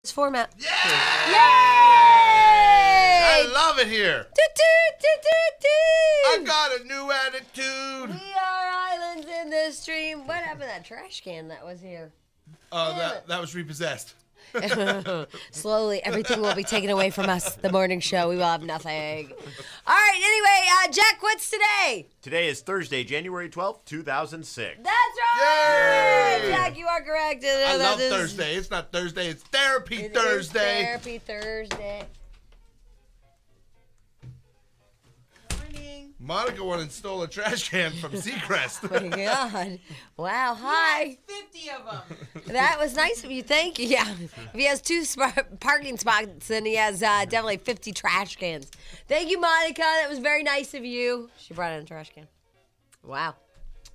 This format. Yay! Yay! I love it here. I got a new attitude. We are islands in the stream. What happened to that trash can that was here? Oh, that was repossessed. Slowly, everything will be taken away from us. The morning show, we will have nothing. All right, anyway, Jack, what's today? Today is Thursday, January 12th, 2006. That's right! Yay! Jack, you are correct. I love Thursday. It's not Thursday, it's Therapy Thursday. Therapy Thursday. Morning. Monica went and stole a trash can from Seacrest. Oh, my God. Wow, hi. 50 of them. That was nice of you. Thank you. Yeah. If he has two parking spots, then he has definitely 50 trash cans. Thank you, Monica. That was very nice of you. She brought in a trash can. Wow.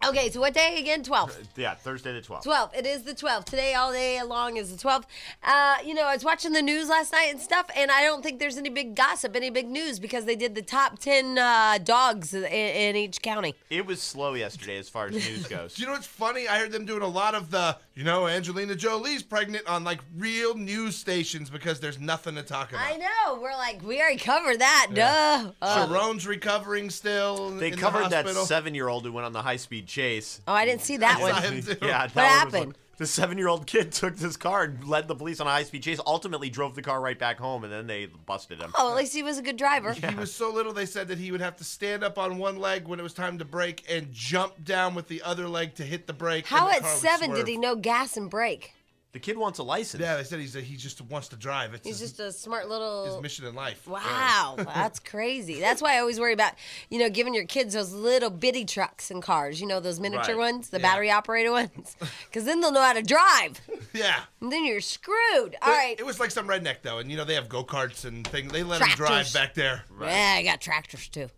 Okay, so what day again? 12th. Yeah, Thursday the 12th. 12th. It is the 12th. Today, all day long, is the 12th. I was watching the news last night and stuff, and I don't think there's any big gossip, any big news, because they did the top 10 dogs in each county. It was slow yesterday as far as news goes. Do you know what's funny? I heard them doing a lot of the, Angelina Jolie's pregnant on, real news stations because there's nothing to talk about. I know. We're like, we already covered that. Yeah. Duh. Sharon's recovering still They in covered the that hospital. 7-year-old who went on the high-speed chase. Oh, I didn't see that I one. saw him too. Yeah, What that one was happened? the 7-year-old kid took this car and led the police on a high-speed chase, ultimately drove the car right back home, and then they busted him. Oh, at least he was a good driver. He was so little, they said that he would have to stand up on one leg when it was time to brake and jump down with the other leg to hit the brake. How and the at car would 7 did swerve. he know gas and brake? The kid wants a license. Yeah, they said he just wants to drive. It's He's his, just a smart little... his mission in life. Wow, that's crazy. That's why I always worry about, giving your kids those little bitty trucks and cars. Those miniature Right. ones, the Yeah. battery operated ones. Because then they'll know how to drive. Yeah. And then you're screwed. All But right. It was like some redneck, though. And, they have go-karts and things. They let him drive Tractors. back there. Yeah, I got tractors too.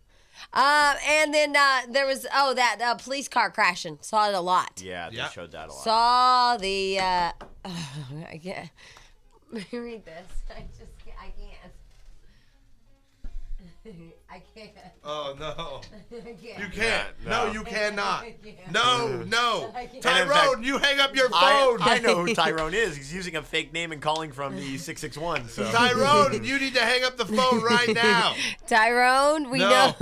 And then there was, that police car crashing. Saw it a lot. Yeah, they Yeah. showed that a lot. Saw the, I can't. Let me read this. I can't. I can't. Oh, no. I can't. You can't. No. No, you cannot. I can't. No. I can't. Tyrone, you hang up your phone. I know who Tyrone is. He's using a fake name and calling from the 661. So. Tyrone, you need to hang up the phone right now. Tyrone, we No.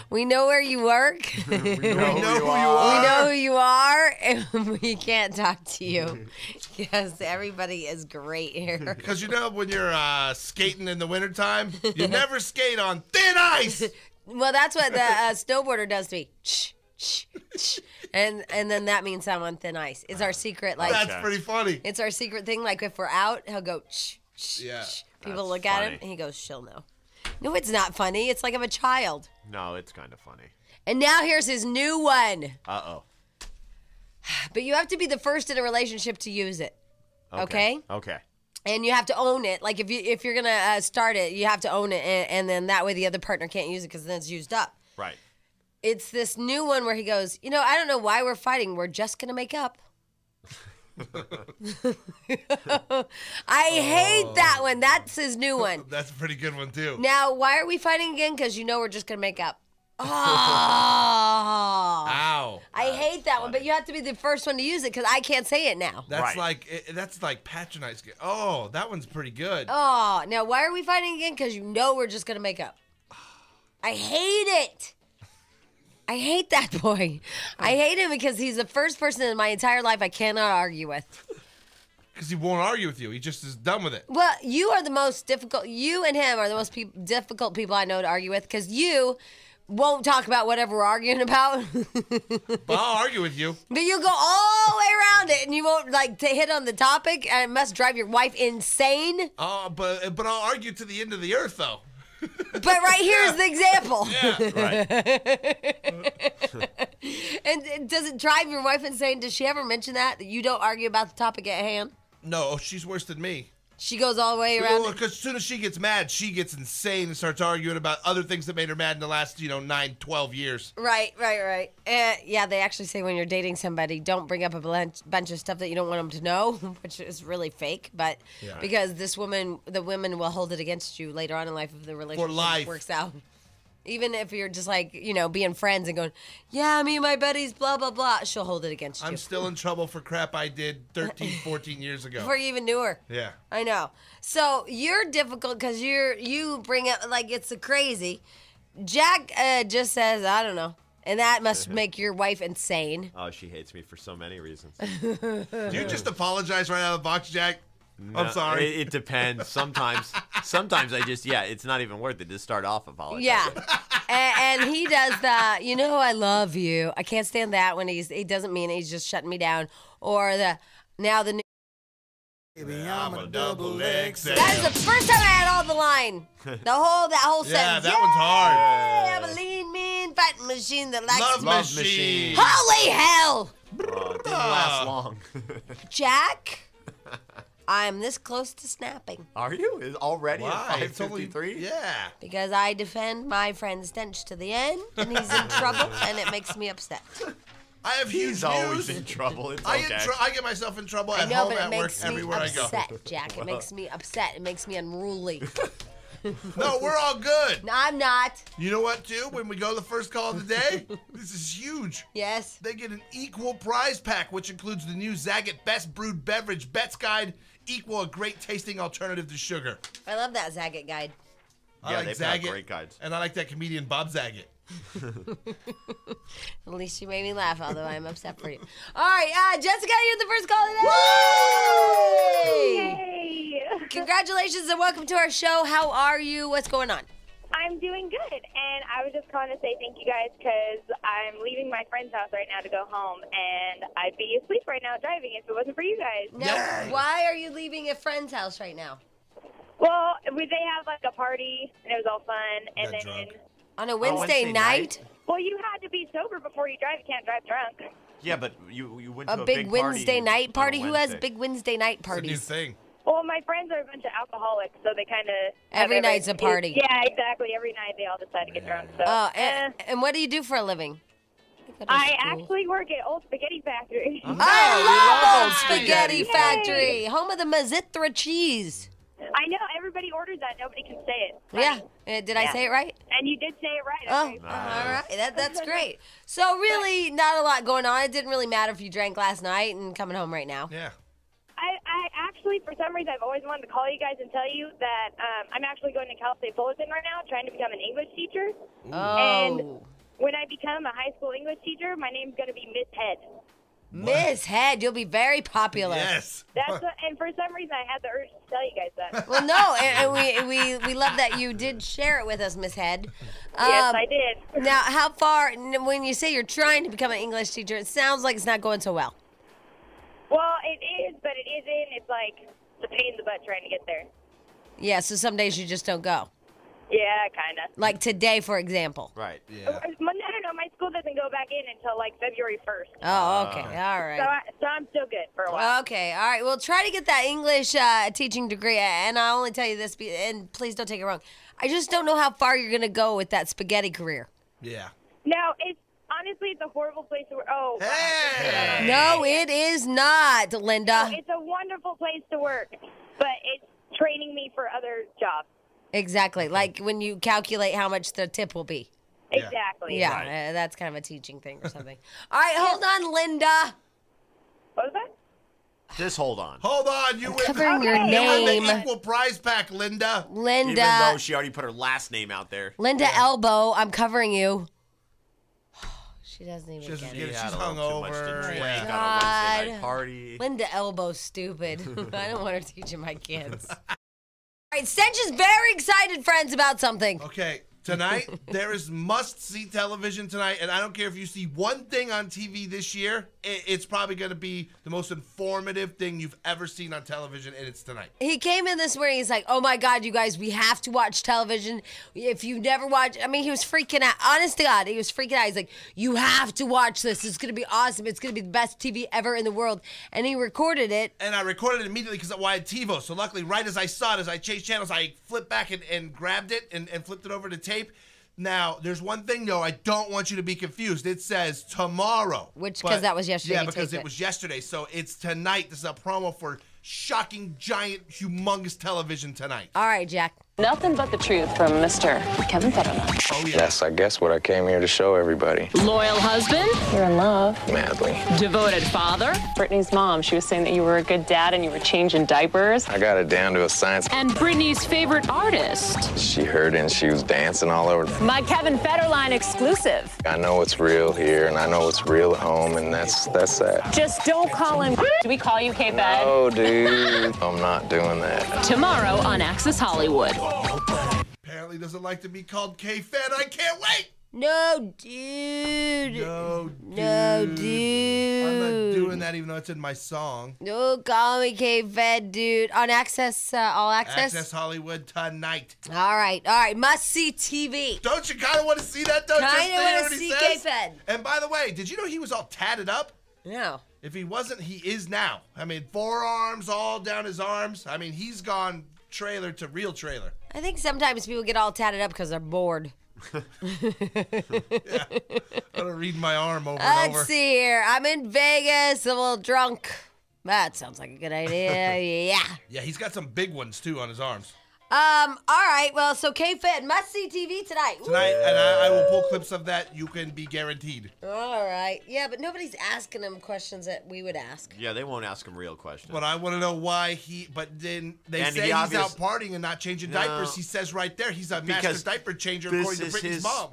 we know where you work. We know, We know who you We are. know who you are, and we can't talk to you because everybody is great here. Because when you're skating in the wintertime, you never skate on thin ice. Well, that's what the snowboarder does to me. Shh, shh, shh. And then that means I'm on thin ice. It's our secret, That's pretty funny. it's our secret thing. Like if we're out, he'll go shh, shh, Yeah. shh. People That's look at him, funny. and he goes, she'll know. No, it's not funny. It's like I'm a child. No, it's kind of funny. And now here's his new one. Uh-oh. But you have to be the first in a relationship to use it. Okay? Okay. And you have to own it. Like if you're gonna start it, you have to own it, and then that way the other partner can't use it because then it's used up. Right. It's this new one where he goes, I don't know why we're fighting. We're just gonna make up. I hate that one. That's his new one. That's a pretty good one, too. Now, why are we fighting again? Because we're just gonna make up. Oh, Ow. I hate that one. But you have to be the first one to use it because I can't say it now. That's Right. that's like patronizing. Oh, that one's pretty good. Oh, now why are we fighting again? Because we're just gonna make up. I hate it. I hate that boy. I hate him because he's the first person in my entire life I cannot argue with. Because he won't argue with you. He just is done with it. Well, you are the most difficult. You and him are the most difficult people I know to argue with because you won't talk about whatever we're arguing about. But I'll argue with you. But you go all the way around it and you won't hit on the topic, and it must drive your wife insane. But I'll argue to the end of the earth, though. But right here is the example. Right. And does it drive your wife insane? Does she ever mention that you don't argue about the topic at hand? No, she's worse than me. She goes all the way around it. Because as soon as she gets mad, she gets insane and starts arguing about other things that made her mad in the last, 9, 12 years. Right. Yeah, they actually say when you're dating somebody, don't bring up a bunch of stuff that you don't want them to know, which is really fake. But because the women will hold it against you later on in life if the relationship life. works out. Even if you're just like, being friends and going, yeah, me and my buddies, blah, blah, blah, she'll hold it against you. I'm still in trouble for crap I did 13, 14 years ago. Before you even knew her. Yeah. I know. So you're difficult because you bring it like it's a crazy. Jack just says, I don't know. And that must make your wife insane. Oh, she hates me for so many reasons. Do you just apologize right out of the box, Jack? No, I'm sorry. It depends. Sometimes I just, it's not even worth it. Just start off apologizing. Yeah. and he does that, I love you. I can't stand that when he doesn't mean it. He's just shutting me down. Or the new. Baby, I'm a double XL. That is the first time I had all the line. That whole sentence. Yeah, that one's hard. I have a lean, mean, fighting machine that likes Love me. machine. Holy hell! Oh, it didn't last long. Jack, I'm this close to snapping. Are you? Is already Why? at It's only 5:53? Yeah. Because I defend my friend Stench to the end, and he's in trouble, and it makes me upset. I have huge He's always news. in trouble. It's I okay. get myself in trouble I at know, home, but it at work, makes me everywhere I go. upset, Jack. It makes me upset. It makes me unruly. No, we're all good. No, I'm not. You know what, too? When we go to the first call of the day, this is huge. Yes. They get an equal prize pack, which includes the new Zagat Best Brewed Beverage Bet's Guide, equal a great tasting alternative to sugar. I love that Zagat guide. I Yeah, like they put out Zagat, great guides. and I like that comedian Bob Zagat. At least you made me laugh, although I'm upset for you. All right, Jessica, you're the first call today. Hey, Congratulations and welcome to our show. How are you? What's going on? I'm doing good, and I was just calling to say thank you guys because I'm leaving my friend's house right now to go home, and I'd be asleep right now driving if it wasn't for you guys. Now, Yay. why are you leaving a friend's house right now? Well, they have like a party, and it was all fun, and Got then drunk. On a Wednesday, Wednesday night? well, you had to be sober before you drive. You can't drive drunk. Yeah, but you went A to big party Wednesday night on a party? Who has Wednesday. big Wednesday night It's a new parties? thing. Well, my friends are a bunch of alcoholics, so they kind of Every night's a party. Yeah, exactly. Every night they all decide to get drunk. So, Oh, and what do you do for a living? Go to I school. actually work at Old Spaghetti Factory. I we love love Old Spaghetti Yay. Factory, home of the Mazitra cheese. I know everybody orders that. Nobody can say it. Yeah. Did I Yeah. say it right? And you did say it right. Oh, Okay. all right. That's great. So really, not a lot going on. It didn't really matter if you drank last night and coming home right now. Yeah. I actually, for some reason, I've always wanted to call you guys and tell you that I'm actually going to Cal State Fullerton right now, trying to become an English teacher. Oh, When I become a high school English teacher, my name's going to be Miss Head. Miss Head, you'll be very popular. Yes. And for some reason, I had the urge to tell you guys that. Well, no, and we love that you did share it with us, Miss Head. Yes, I did. Now, how far? When you say you're trying to become an English teacher, it sounds like it's not going so well. Well, it is, but it isn't. It's like it's a pain in the butt trying to get there. Yeah, so some days you just don't go. Yeah, kind of. Like today, for example. Right. Yeah. I don't know. My school doesn't go back in until like February 1st. Oh, okay, all right. So I'm still good for a while. Okay, all right. Well, try to get that English teaching degree, and I'll only tell you this, and please don't take it wrong. I just don't know how far you're gonna go with that spaghetti career. Yeah. No, honestly, it's a horrible place to work. Oh, wow. Hey! No, it is not, Linda. It's a wonderful place to work, but it's training me for other jobs. Exactly, like when you calculate how much the tip will be. Yeah. Exactly. Yeah, Right. that's kind of a teaching thing or something. All right, hold on, Linda. What was that? Just hold on. Hold on, you win. Covering your Okay. You win the name, equal prize pack, Linda. Even though Linda. she already put her last name out there. Linda Elbow, I'm covering you. She doesn't even She doesn't get get it. it. had She's a little too much to hungover. drink Yeah. on a Wednesday God. night party. Linda Elbow, stupid. I don't want her teaching my kids. All right, Stench is very excited, friends, about something. Okay, tonight there is must-see television tonight, and I don't care if you see one thing on TV this year, it's probably going to be the most informative thing you've ever seen on television, and it's tonight. He came in this morning, he's like, oh my God, you guys, we have to watch television. If you never watch, I mean, he was freaking out. Honest to God, he was freaking out. He's like, you have to watch this. It's going to be awesome. It's going to be the best TV ever in the world. And he recorded it. And I recorded it immediately because I had TiVo, so luckily, right as I saw it, as I changed channels, I flipped back and grabbed it and flipped it over to tape. Now, there's one thing, though, I don't want you to be confused. It says tomorrow. Which, because that was yesterday. Yeah, we because taped it was yesterday. So it's tonight. This is a promo for shocking, giant, humongous television tonight. All right, Jack. Nothing but the truth from Mr. Kevin Federline. Oh, yeah. That's, I guess, what I came here to show everybody. Loyal husband. You're in love. Madly. Devoted father. Brittany's mom, she was saying that you were a good dad and you were changing diapers. I got it down to a science. And Brittany's favorite artist. She heard it and she was dancing all over. My Kevin Federline exclusive. I know what's real here and I know what's real at home, and that's that. Just don't call him. Do we call you K-Fed? No, dude. I'm not doing that. Tomorrow on Access Hollywood. Apparently doesn't like to be called K-Fed. I can't wait. No, dude. No, dude. I'm not doing that even though it's in my song. No, call me K-Fed, dude. On Access, All Access? Access Hollywood tonight. All right. Must-see TV. Don't you kind of want to see that, though? Kind of want to see K-Fed. And by the way, did you know he was all tatted up? No. If he wasn't, he is now. I mean, forearms all down his arms. I mean, he's gone trailer to real trailer. I think sometimes people get all tatted up because they're bored. Yeah. I'm going to read my arm over and over. Let's see here. I'm in Vegas, a little drunk. That sounds like a good idea. Yeah. Yeah, he's got some big ones, too, on his arms. All right. Well, so K-Fed, must-see TV tonight. Tonight, and I will pull clips of that. You can be guaranteed. All right. Yeah, but nobody's asking him questions that we would ask. Yeah, they won't ask him real questions. But I want to know why but then they say he's out partying and not changing diapers. He says right there he's a master diaper changer according to Brittany's mom.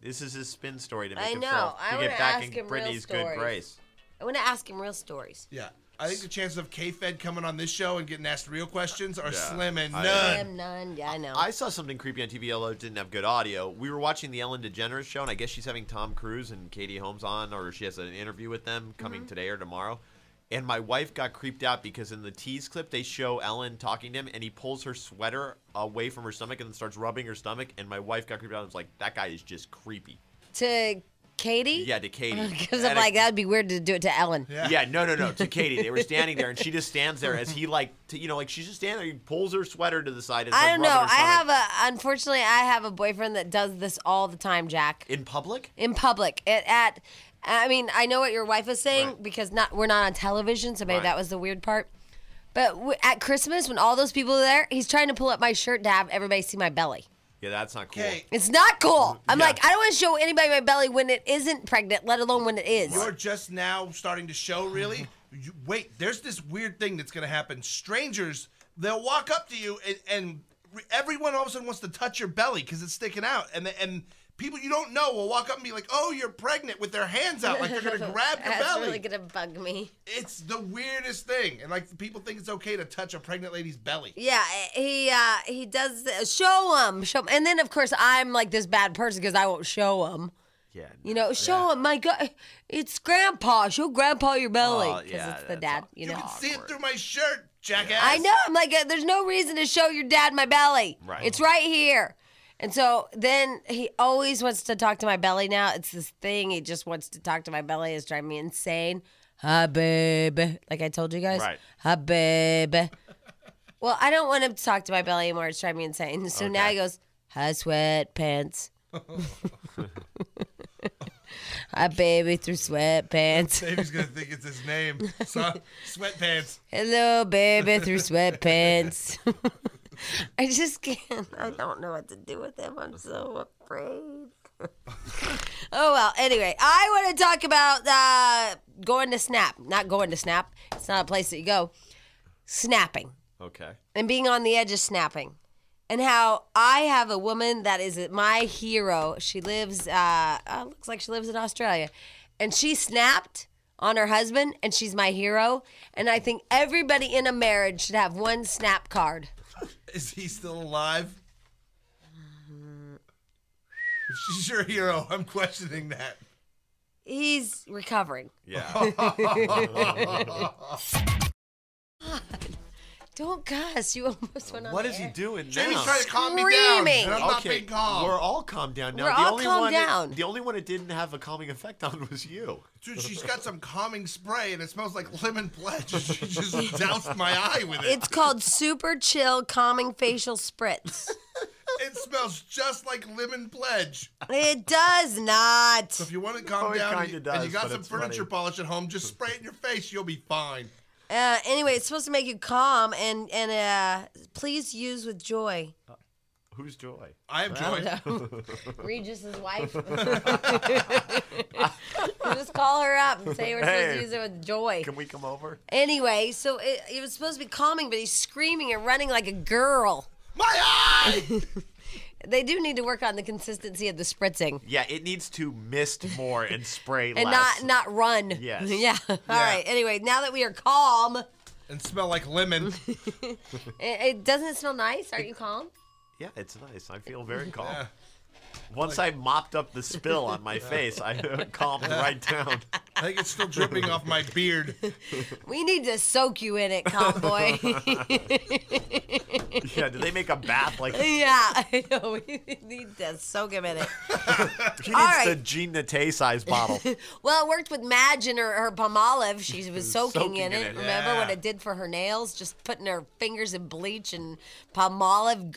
This is his spin story to make I himself know. to get back in Brittany's good grace. I want to ask him real stories. Yeah. I think the chances of K-Fed coming on this show and getting asked real questions are slim and none. Slim none. Yeah, I know. I saw something creepy on TV, although it didn't have good audio. We were watching the Ellen DeGeneres show, and I guess she's having Tom Cruise and Katie Holmes on, or she has an interview with them coming today or tomorrow. And my wife got creeped out because in the tease clip, they show Ellen talking to him, and he pulls her sweater away from her stomach and then starts rubbing her stomach. And my wife got creeped out and was like, that guy is just creepy. To Katie? Yeah, to Katie. Because I'm like, that would be weird to do it to Ellen. Yeah, no, to Katie. They were standing there, and she just stands there as he she's just standing there. He pulls her sweater to the side. And I don't know. Unfortunately, I have a boyfriend that does this all the time, Jack. In public? In public. I mean, I know what your wife is saying because we're not on television, so maybe that was the weird part. But at Christmas, when all those people are there, he's trying to pull up my shirt to have everybody see my belly. Yeah, that's not cool. It's not cool. I'm like, I don't want to show anybody my belly when it isn't pregnant, let alone when it is. You're just now starting to show, really? Wait, there's this weird thing that's going to happen. Strangers, they'll walk up to you, and everyone all of a sudden wants to touch your belly because it's sticking out. And people you don't know will walk up and be like, oh, you're pregnant, with their hands out, like they're going to grab your belly. That's really going to bug me. It's the weirdest thing. And, people think it's okay to touch a pregnant lady's belly. Yeah, he does show him. And then, of course, I'm like this bad person because I won't show him. Yeah. Show him. My God, it's Grandpa. Show Grandpa your belly. Because it's the dad, You can see it through my shirt, jackass. I know. I'm like, there's no reason to show your dad my belly. Right. It's right here. And so then he always wants to talk to my belly now. It's this thing. He just wants to talk to my belly. It's driving me insane. Hi, babe. Like I told you guys. Right. Hi, babe. Well, I don't want him to talk to my belly anymore. It's driving me insane. So now he goes, hi, sweatpants. Hi, baby, through sweatpants. Baby's going to think it's his name. So, sweatpants. Hello, baby, through sweatpants. I just can't. I don't know what to do with him. I'm so afraid. Oh, well. Anyway, I want to talk about going to Snap. Not going to Snap. It's not a place that you go. Snapping. Okay. And being on the edge of snapping. And how I have a woman that is my hero. She lives, looks like she lives in Australia. And she snapped on her husband, and she's my hero. And I think everybody in a marriage should have one snap card. Is he still alive? If she's your hero, I'm questioning that. He's recovering. Yeah. Don't cuss. You almost went on What the is he air. doing now? Jamie's trying to calm me down. Screaming. And I'm not being calm. We're all calmed down now. We're all calmed down. The only one it didn't have a calming effect on was you. Dude, she's got some calming spray, and it smells like lemon pledge. She just doused my eye with it. It's called Super Chill Calming Facial Spritz. It smells just like lemon pledge. It does not. So if you want to calm it down kinda does, and you got but some it's furniture funny. polish at home, just spray it in your face. You'll be fine. Anyway, it's supposed to make you calm and please use with joy. Who's Joy? I have Joy. Regis's wife. Just call her up and say we're supposed to use it with Joy. Can we come over? Anyway, so it was supposed to be calming, but he's screaming and running like a girl. My eye! They do need to work on the consistency of the spritzing. Yeah, it needs to mist more and spray And less. not run. Yes. Yeah. All right. Anyway, now that we are calm, And smell like lemon. it doesn't it smell nice? Aren't you calm? Yeah, it's nice. I feel very calm. Yeah. Once I mopped up the spill on my face, I calmed right down. I think it's still dripping off my beard. We need to soak you in it, calm boy. Yeah, do they make a bath like Yeah, I know. We need to soak him in it. He needs right. the Jean Nate size bottle. Well, it worked with Madge and her palm olive. She was soaking Soaking in in it. it, Remember yeah. what it did for her nails? Just putting her fingers in bleach and palm olive.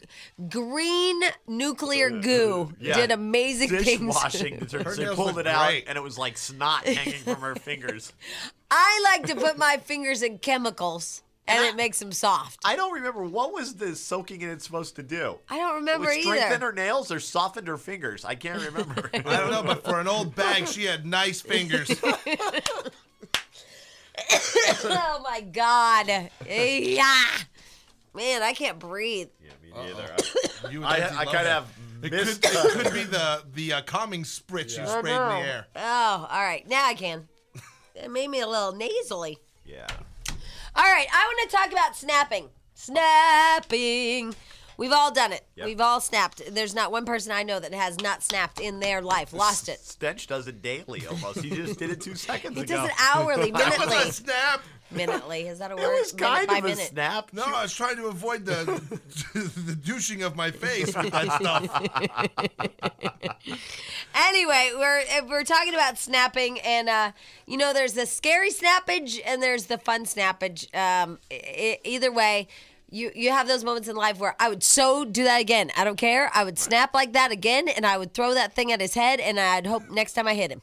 Green nuclear goo Yeah. did amazing things. Dishwashing detergent. They nails pulled look it out, great. and it was like snot hanging from her fingers. I like to put my fingers in chemicals, and it makes them soft. I don't remember, what was the soaking in it supposed to do? I don't remember Would strengthen either. her nails or soften her fingers? I can't remember. I don't know, but for an old bag, she had nice fingers. Oh my God. Yeah. Man, I can't breathe. Yeah, me neither. You and I Lindsay love kind of that. have It missed. could be the calming spritz you sprayed in the air. Oh, all right. Now I can. It made me a little nasally. Yeah. All right. I want to talk about snapping. Snapping. We've all done it. Yep. We've all snapped. There's not one person I know that has not snapped in their life. Lost it. Stench does it daily almost. He just did it 2 seconds He ago. does it hourly, That was a minutely. snap. Minutely. Is that a word? It was Minute kind by of a minute. snap. No, I was trying to avoid the douching of my face with that stuff. Anyway, we're talking about snapping, and there's the scary snappage and there's the fun snappage. Either way, you have those moments in life where I would so do that again. I don't care. I would snap like that again, and I would throw that thing at his head, and I'd hope next time I hit him.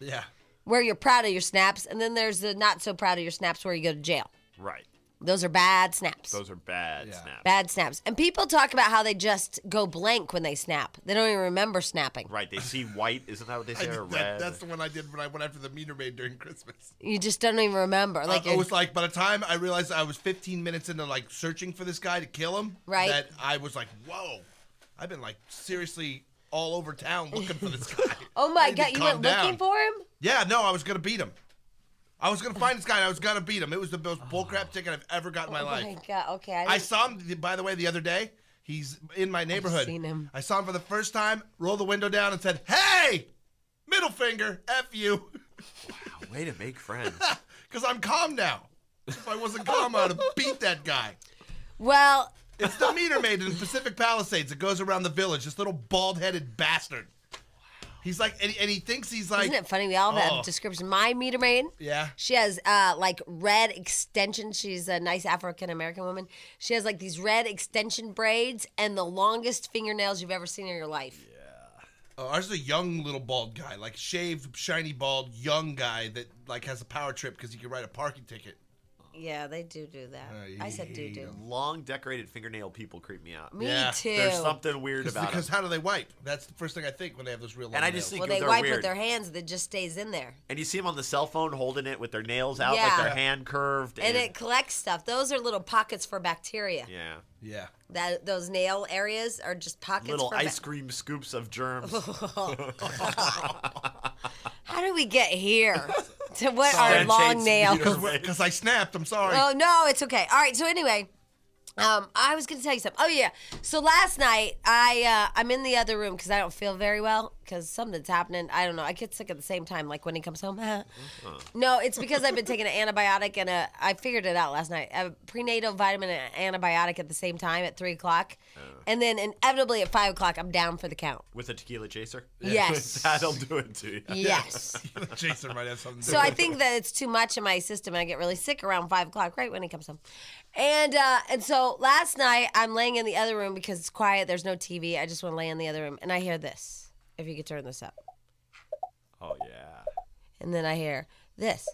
Yeah. Where you're proud of your snaps, and then there's the not so proud of your snaps where you go to jail. Right. Those are bad snaps. Those are bad snaps. Bad snaps. And people talk about how they just go blank when they snap. They don't even remember snapping. Right. They see white. Isn't that what they say? Or red? That's the one I did when I went after the meter maid during Christmas. You just don't even remember. Like It was like by the time I realized I was 15 minutes into like searching for this guy to kill him, Right. that I was like, whoa, I've been like seriously all over town looking for this guy. oh I my need to God, you calm went looking down. for him? Yeah, no, I was gonna beat him. I was gonna find this guy and I was gonna beat him. It was the most bullcrap ticket I've ever got in my Oh life. my God, okay. I saw him, by the way, the other day. He's in my neighborhood. seen him. I saw him for the first time, rolled the window down and said, hey, middle finger, F you. Way to make friends. Because I'm calm now. If I wasn't calm, I would have beat that guy. Well, It's the meter maid in Pacific Palisades that goes around the village. This little bald-headed bastard. He's like, and he thinks he's like. isn't it funny? We all have Oh. a description. My meter maid, Yeah. she has like red extensions. She's a nice African-American woman. She has like these red extension braids and the longest fingernails you've ever seen in your life. Ours is a young little bald guy, like shaved, shiny bald, young guy that like has a power trip because he can write a parking ticket. Yeah, they do that. I said do. Long decorated fingernail people creep me out. Me Yeah. too. There's something weird about Because them. how do they wipe? That's the first thing I think when they have those real long And I just nails. think Well, they they're wipe weird. with their hands and it just stays in there. And you see them on the cell phone holding it with their nails out, like Yeah. their hand curved. And it collects stuff. Those are little pockets for bacteria. yeah. Yeah. Those nail areas are just pockets Little for ice cream scoops of germs. How did we get here? To what Sorry. are long Hates nails? meter Because I snapped. I'm sorry. Oh no, it's okay. All right. So anyway, I was gonna tell you something. Oh yeah. So last night I'm in the other room because I don't feel very well because something's happening. I don't know. I get sick at the same time. Like when he comes home. No, it's because I've been taking an antibiotic and I figured it out last night. A prenatal vitamin and antibiotic at the same time at 3:00, and then inevitably at 5:00 I'm down for the count. With a tequila chaser? Yes. That'll do it to you. Yes. Jason might have something to So do I with it. think that it's too much in my system, and I get really sick around 5:00, right when he comes home. And so last night I'm laying in the other room because it's quiet. There's no TV. I just want to lay in the other room, and I hear this. If you could turn this up, Oh, yeah. and then I hear this.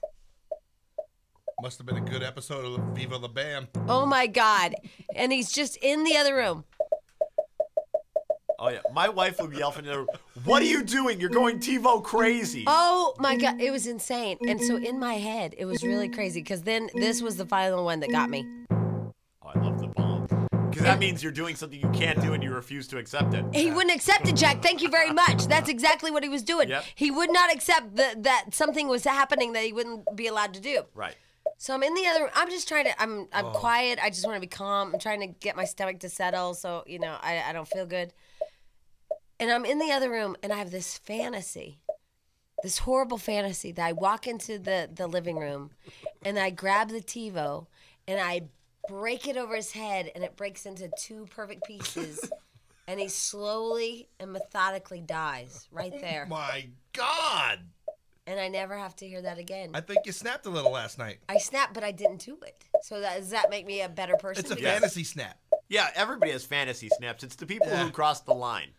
Must have been a good episode of Viva la Bam. Oh my God! And he's just in the other room. Oh, yeah. My wife would yell from the other, what are you doing? You're going TiVo crazy. Oh my God, it was insane. And so in my head, it was really crazy because then this was the final one that got me. Oh, I love the bomb. Because that means you're doing something you can't do and you refuse to accept it. He wouldn't accept it, Jack. Thank you very much. That's exactly what he was doing. Yep. He would not accept that something was happening that he wouldn't be allowed to do. Right. So I'm in the other room. I'm just trying to, I'm quiet. I just want to be calm. I'm trying to get my stomach to settle so, I don't feel good. And I'm in the other room and I have this fantasy, this horrible fantasy that I walk into the living room and I grab the TiVo and I break it over his head and it breaks into 2 perfect pieces and he slowly and methodically dies right there. Oh my God. And I never have to hear that again. I think you snapped a little last night. I snapped, but I didn't do it. So does that make me a better person? It's a Because- fantasy snap. Yeah, everybody has fantasy snaps. It's the people who cross the line.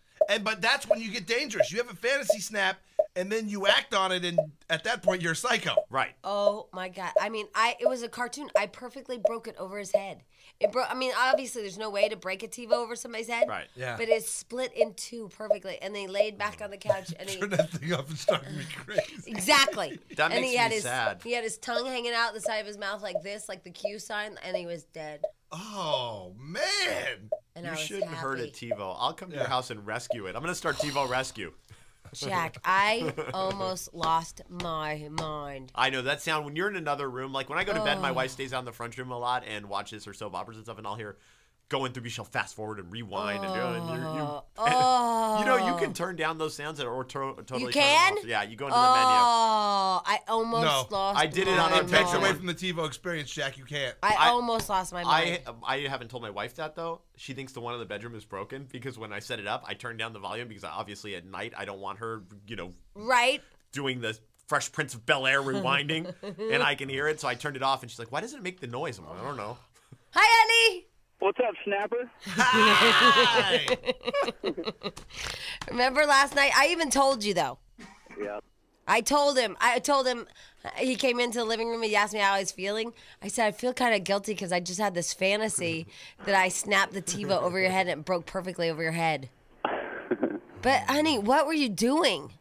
But that's when you get dangerous. You have a fantasy snap, and then you act on it, and at that point, you're a psycho. Right. Oh my God! I mean, it was a cartoon. I perfectly broke it over his head. It broke. I mean, obviously, there's no way to break a TiVo over somebody's head. Right. Yeah. But it split in 2 perfectly, and they laid back on the couch, and he Turn that thing off and start me crazy. exactly. That and makes he had me his, sad. He had his tongue hanging out the side of his mouth like this, like the Q sign, and he was dead. Oh, man. And I You was shouldn't happy. hurt a TiVo. I'll come to your house and rescue it. I'm going to start TiVo Rescue. Jack, I almost lost my mind. I know that sound when you're in another room. Like when I go to bed, my wife stays out in the front room a lot and watches her soap operas and stuff, and I'll hear going through. She'll fast forward and rewind and you can turn down those sounds or totally. You turn can? them off. Yeah, you go into the menu. Oh, I almost lost. I did it on my our It takes Sure. away mind. from the TiVo experience, Jack. You can't. I almost lost my mind. I haven't told my wife that though. She thinks the one in the bedroom is broken because when I set it up, I turn down the volume because obviously at night I don't want her, right? doing the Fresh Prince of Bel-Air rewinding, and I can hear it. So I turned it off, and she's like, "Why doesn't it make the noise?" I'm like, "I don't know." Hi, Eddie. What's up, Snapper? Hi. Remember last night? I even told you though. Yeah. I told him. He came into the living room. He asked me how I was feeling. I said I feel kind of guilty because I just had this fantasy that I snapped the TiVo over your head and it broke perfectly over your head. But honey, what were you doing?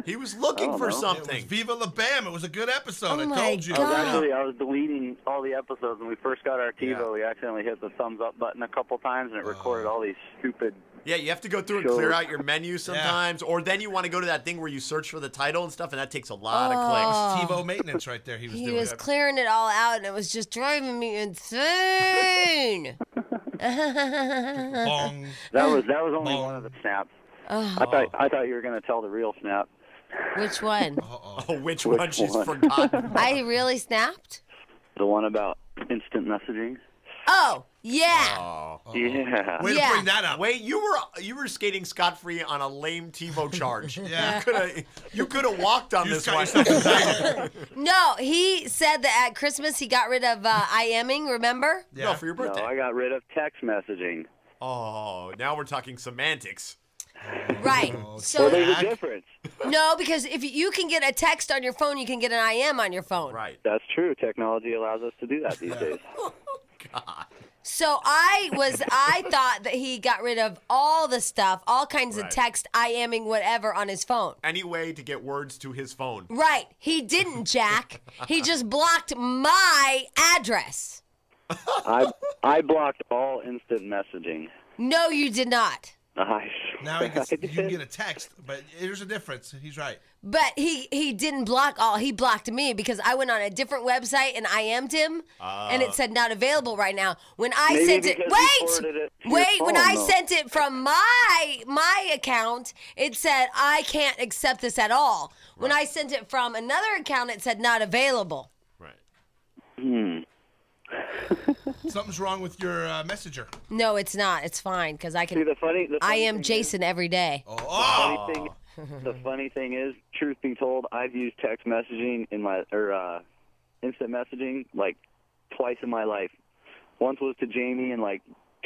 He was looking for It was something. Viva La Bam. It was a good episode. Oh I my told you. God. I was deleting all the episodes when we first got our TiVo. Yeah. We accidentally hit the thumbs up button a couple times, and it recorded all these stupid. Yeah, you have to go through and clear out your menu sometimes, or then you want to go to that thing where you search for the title and stuff, and that takes a lot of clicks. TiVo maintenance right there. He was He doing was that. clearing it all out, and it was just driving me insane. Bong. That was only Bong. one of the snaps. I thought you were going to tell the real snap. Which one? Oh, which one she's one? forgotten. I really snapped? The one about instant messaging. Oh, yeah. Oh. Yeah. Way Yeah. to bring that up. Wait, you were skating scot-free on a lame TiVo charge. Yeah. You could have walked on You this just one. got yourself in trouble. No, he said that at Christmas he got rid of IMing, remember? No, for your No, birthday. I got rid of text messaging. Oh, now we're talking semantics. Right. Well, So there's a Jack. difference. no, because if you can get a text on your phone, you can get an IM on your phone. Right. That's true. Technology allows us to do that these days. God. So I thought that he got rid of all the stuff, all kinds of Right. text, IMing, whatever on his phone. Any way to get words to his phone. Right. He didn't, Jack. He just blocked my address. I blocked all instant messaging. No, you did not. Now you can get a text, but here's a difference. He's right. But he didn't block all. He blocked me because I went on a different website and IM'd him, and it said not available right now. When I Maybe sent it, because you forwarded it to your when phone, I though. sent it from my account, it said I can't accept this at all. When I sent it from another account, it said not available. Right. Something's wrong with your messenger. No, it's not. It's fine because I See, can. the funny I am thing is- Jason every day. The funny thing is, truth be told, I've used text messaging in my instant messaging like twice in my life. Once was to Jamie and like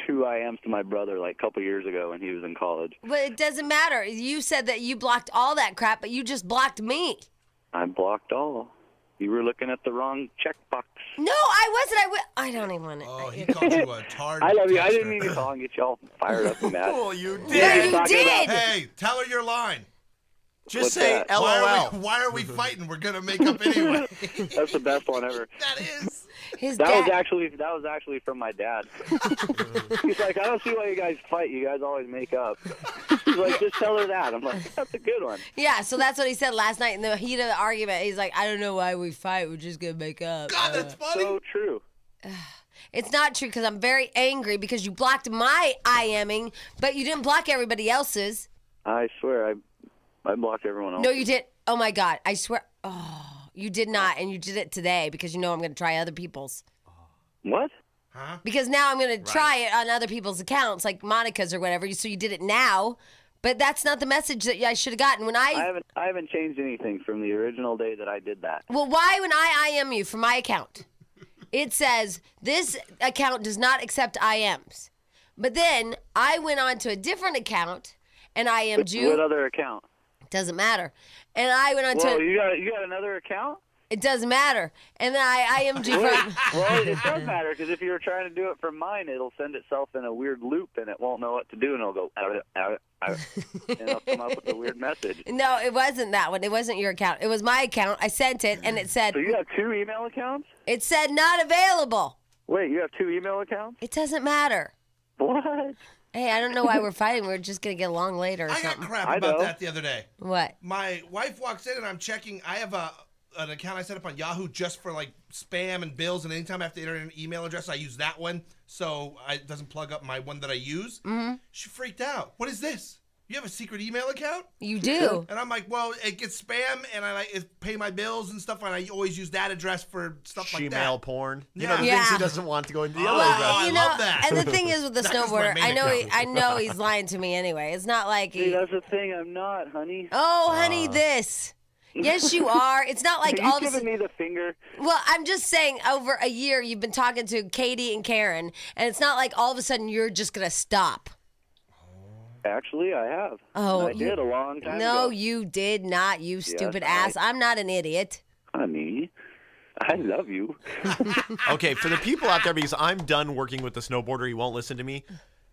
2 IMs to my brother like a couple years ago when he was in college. But it doesn't matter. You said that you blocked all that crap, but you just blocked me. I blocked all. You were looking at the wrong checkbox. No, I wasn't. I don't even want to. Oh, he called you a tard. I love you. I texter. didn't mean to call and get y'all fired up and mad. Oh, you did. Yeah, you Talking did. Hey, tell her your line. Just What's say that? LOL. Why are we fighting? We're gonna make up anyway. That's the best one ever. That is. His That dad. was actually from my dad. He's like, I don't see why you guys fight. You guys always make up. He's like, just tell her that. I'm like, that's a good one. Yeah, so that's what he said last night in the heat of the argument. He's like, I don't know why we fight. We're just gonna make up. God, that's funny. So true. It's not true because I'm very angry because you blocked my IMing, but you didn't block everybody else's. I swear, I blocked everyone else. No, you did. Oh my God, I swear. Oh, you did not, and you did it today because you know I'm going to try other people's. What? Huh? Because now I'm going to try it on other people's accounts, like Monica's or whatever. So you did it now, but that's not the message that I should have gotten when I haven't changed anything from the original day that I did that. Well, why when I IM you from my account, it says this account does not accept IMs. But then I went on to a different account and IM'd you. What other account? Doesn't matter. And I went on Well, to. you got another account? It doesn't matter. And then I IM'd you from. Well, it does matter because if you were trying to do it from mine, it'll send itself in a weird loop and it won't know what to do and it'll go and it'll come up with a weird message. No, it wasn't that one. It wasn't your account. It was my account. I sent it and it said. So you have two email accounts? It said not available. Wait, you have two email accounts? It doesn't matter. What? Hey, I don't know why we're fighting. We're just going to get along later or I got something. crap I about know. that the other day. What? My wife walks in and I'm checking. I have an account I set up on Yahoo just for like spam and bills, and anytime I have to enter an email address, I use that one so it doesn't plug up my one that I use. Mm-hmm. She freaked out. What is this? You have a secret email account? You do. And I'm like, well, it gets spam, and I pay my bills and stuff, and I always use that address for stuff like that. Gmail porn. You Yeah. know, the Yeah. things he doesn't want to go into the Oh, other well, address. I you know, love that. and the thing is with the That was my snowboarder, main I account. know he's lying to me anyway. It's not like See, he. that's the thing. I'm not, honey. Oh, honey, this. Yes, you are. It's not like He's all of a giving sudden. me the finger. Well, I'm just saying, over a year, you've been talking to Katie and Karen, and it's not like all of a sudden you're just gonna stop. Actually, I have. Oh, I did a long time No, ago. you did not. You stupid I- ass. I'm not an idiot. Honey, I love you. Okay, for the people out there, because I'm done working with the snowboarder, he won't listen to me.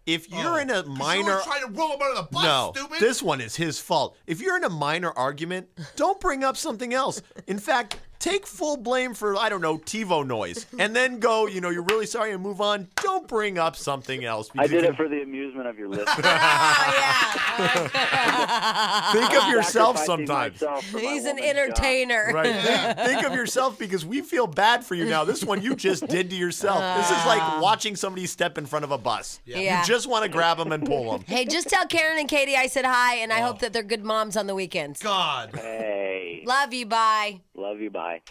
If you're in a 'Cause minor, You were trying to roll him under the bus, no, stupid. this one is his fault. If you're in a minor argument, don't bring up something else. In fact, take full blame for, I don't know, TiVo noise, and then go, you're really sorry and move on. Don't bring up something else. I did it for the amusement of your listeners. Oh, yeah. Think of yourself Sacrificing sometimes. myself for my He's an woman's job. entertainer. Right. Think of yourself because we feel bad for you now. This one you just did to yourself. This is like watching somebody step in front of a bus. Yeah. You just want to grab them and pull them. Hey, just tell Karen and Katie I said hi, and I hope that they're good moms on the weekends. God, Hey, Love you. Bye. love you. Bye.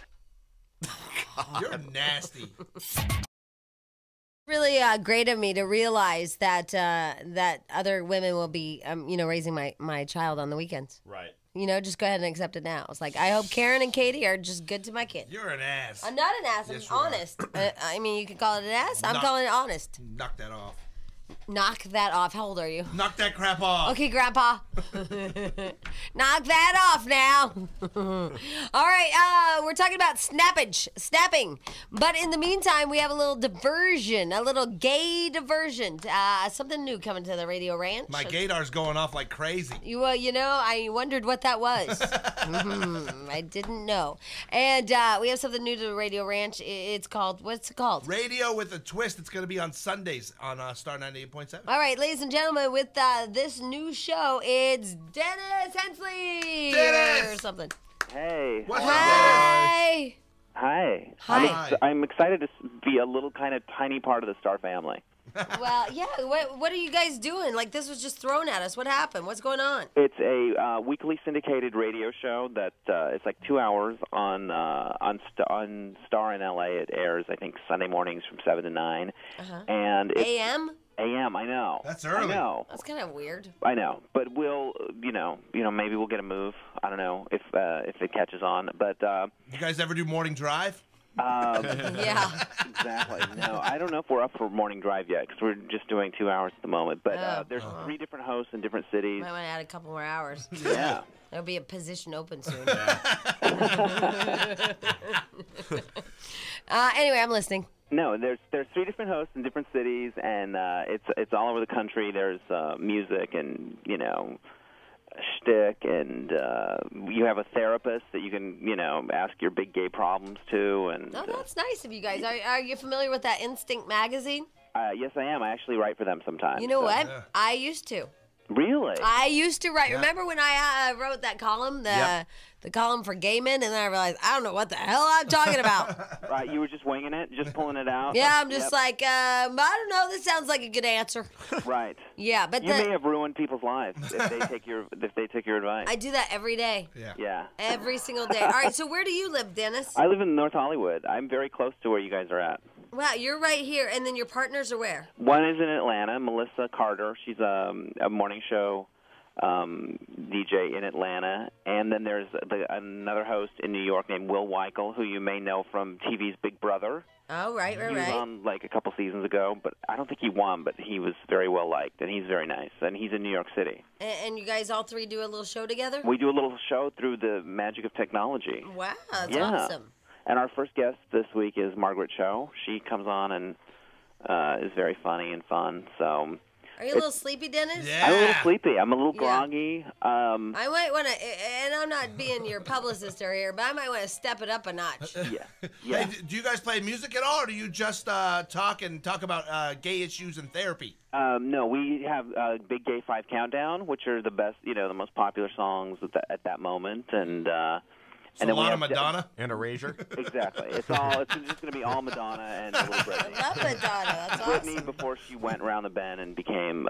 you're nasty. Really great of me to realize that that other women will be, raising my child on the weekends. Right. Just go ahead and accept it now. It's like I hope Karen and Katie are just good to my kid. You're an ass. I'm not an ass. I'm Yes, you are. honest. I mean, you can call it an ass. I'm Not- calling it honest. Knock that off. Knock that off. How old are you? Knock that crap off. Okay, Grandpa. Knock that off now. All right, we're talking about snapping. But in the meantime, we have a little diversion, a little gay diversion. Something new coming to the Radio Ranch. My gaydar's going off like crazy. I wondered what that was. I didn't know. And we have something new to the Radio Ranch. It's called, what's it called? Radio with a twist. It's going to be on Sundays on Star 98.7. All right, ladies and gentlemen, with this new show, it's Dennis Hensley. Dennis! Or something. Hey. What's up, Hi. Hi. Hi. I'm excited to be a little kind of tiny part of the Star family. Well, yeah, what are you guys doing? Like, this was just thrown at us. What happened? What's going on? It's a weekly syndicated radio show that it's like 2 hours on Star in LA. It airs, I think, Sunday mornings from 7 to 9. And it's AM? AM, I know. That's early. I know. That's kind of weird. I know, but we'll, maybe we'll get a move. I don't know if it catches on. But You guys ever do morning drive? Yeah. Exactly. No, I don't know if we're up for morning drive yet because we're just doing 2 hours at the moment. But there's 3 different hosts in different cities. Might want to add a couple more hours. Yeah. There'll be a position open soon. Anyway, I'm listening. No, there's 3 different hosts in different cities, and it's all over the country. There's music and shtick, and you have a therapist that you can ask your big gay problems to. And Oh, that's nice of you guys. Are you familiar with that Instinct magazine? yes, I am. I actually write for them sometimes. You know so. what? Yeah. I used to. Really? I used to write. Remember when I wrote that column, the column for gay men, and then I realized I don't know what the hell I'm talking about. Right, you were just winging it, just pulling it out. Yeah, I'm just like, I don't know. This sounds like a good answer. Right. Yeah, but You may have ruined people's lives if they take your advice. I do that every day. Yeah. Yeah. Every single day. All right, so where do you live, Dennis? I live in North Hollywood. I'm very close to where you guys are at. Wow, you're right here, and then your partners are where? One is in Atlanta, Melissa Carter. She's a morning show DJ in Atlanta. And then there's another host in New York named Will Weichel, who you may know from TV's Big Brother. Oh, right. He was on like a couple seasons ago, but I don't think he won, but he was very well liked, and he's very nice. And he's in New York City. And you guys all 3 do a little show together? We do a little show through the magic of technology. Wow, that's Yeah. awesome. And our first guest this week is Margaret Cho. She comes on and is very funny and fun. So Are you a little sleepy, Dennis? Yeah. I'm a little sleepy. I'm a little Yeah. groggy. I might want to, and I'm not being your publicist or here, but I might want to step it up a notch. Yeah. Hey, do you guys play music at all, or do you just talk about gay issues and therapy? No, we have Big Gay 5 Countdown, which are the best, the most popular songs at that moment, and So a lot of Madonna? And Erasure. Exactly. It's just going to be all Madonna and a little Britney. I love Madonna. That's Britney awesome. before she went around the bend and became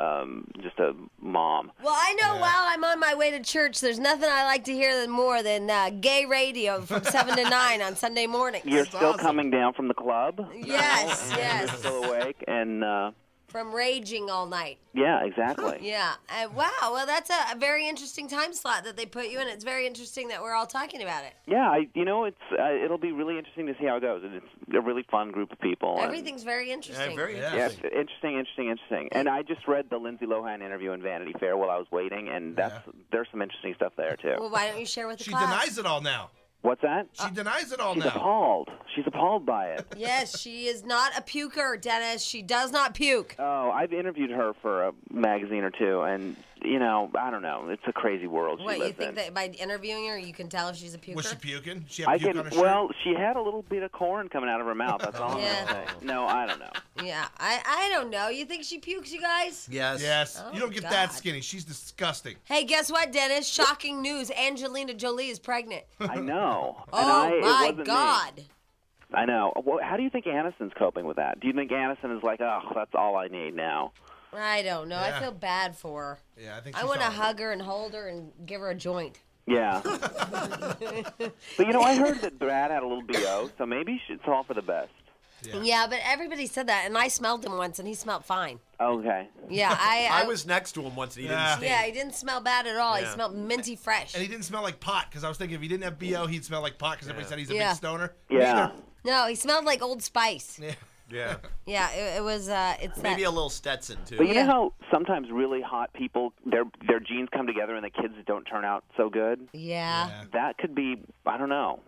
just a mom. Well, I know while I'm on my way to church, there's nothing I like to hear more than gay radio from 7 to 9 on Sunday mornings. You're still coming down from the club. Yes, and yes. You're still awake, and From raging all night. yeah, exactly. Yeah. Wow. Well, that's a very interesting time slot that they put you in. It's very interesting that we're all talking about it. Yeah, it'll be really interesting to see how it goes. And it's a really fun group of people. and- Everything's very interesting. Very Yeah. Yeah, interesting. And I just read the Lindsay Lohan interview in Vanity Fair while I was waiting, and there's some interesting stuff there too. Well, why don't you share with the She class? denies it all now. What's that? She denies it all She's now. appalled. She's appalled by it. Yes, she is not a puker, Dennis. She does not puke. Oh, I've interviewed her for a magazine or two, and I don't know. It's a crazy world What, she you lives think in. that by interviewing her, you can tell if she's a puker? Was she puking? She had puke on her shirt? Well, she had a little bit of corn coming out of her mouth. That's all Yeah. I'm gonna say. No, I don't know. Yeah, I don't know. You think she pukes, you guys? Yes. Yes. Oh, You don't get God. that skinny. She's disgusting. Hey, guess what, Dennis? Shocking news. Angelina Jolie is pregnant. I know. Oh, it my wasn't me. God. I know. Well, how do you think Aniston's coping with that? Do you think Aniston is like, oh, that's all I need now? I don't know. Yeah. I feel bad for her. Yeah, I think I she's want to all- hug her and hold her and give her a joint. Yeah. But, I heard that Brad had a little BO, so maybe it's all for the best. Yeah, but everybody said that, and I smelled him once, and he smelled fine. Okay. Yeah, I was next to him once and he Yeah. didn't stink. Yeah, he didn't smell bad at all. He Yeah. smelled minty fresh. And he didn't smell like pot, because I was thinking if he didn't have BO, he'd smell like pot, because everybody said he's a Yeah. big stoner. Yeah. Neither. No, he smelled like Old Spice. Yeah. Yeah. Yeah, it was. It's Maybe that. a little Stetson too. But you Yeah. know how sometimes really hot people, their genes come together and the kids don't turn out so good? Yeah. Yeah. That could be, I don't know.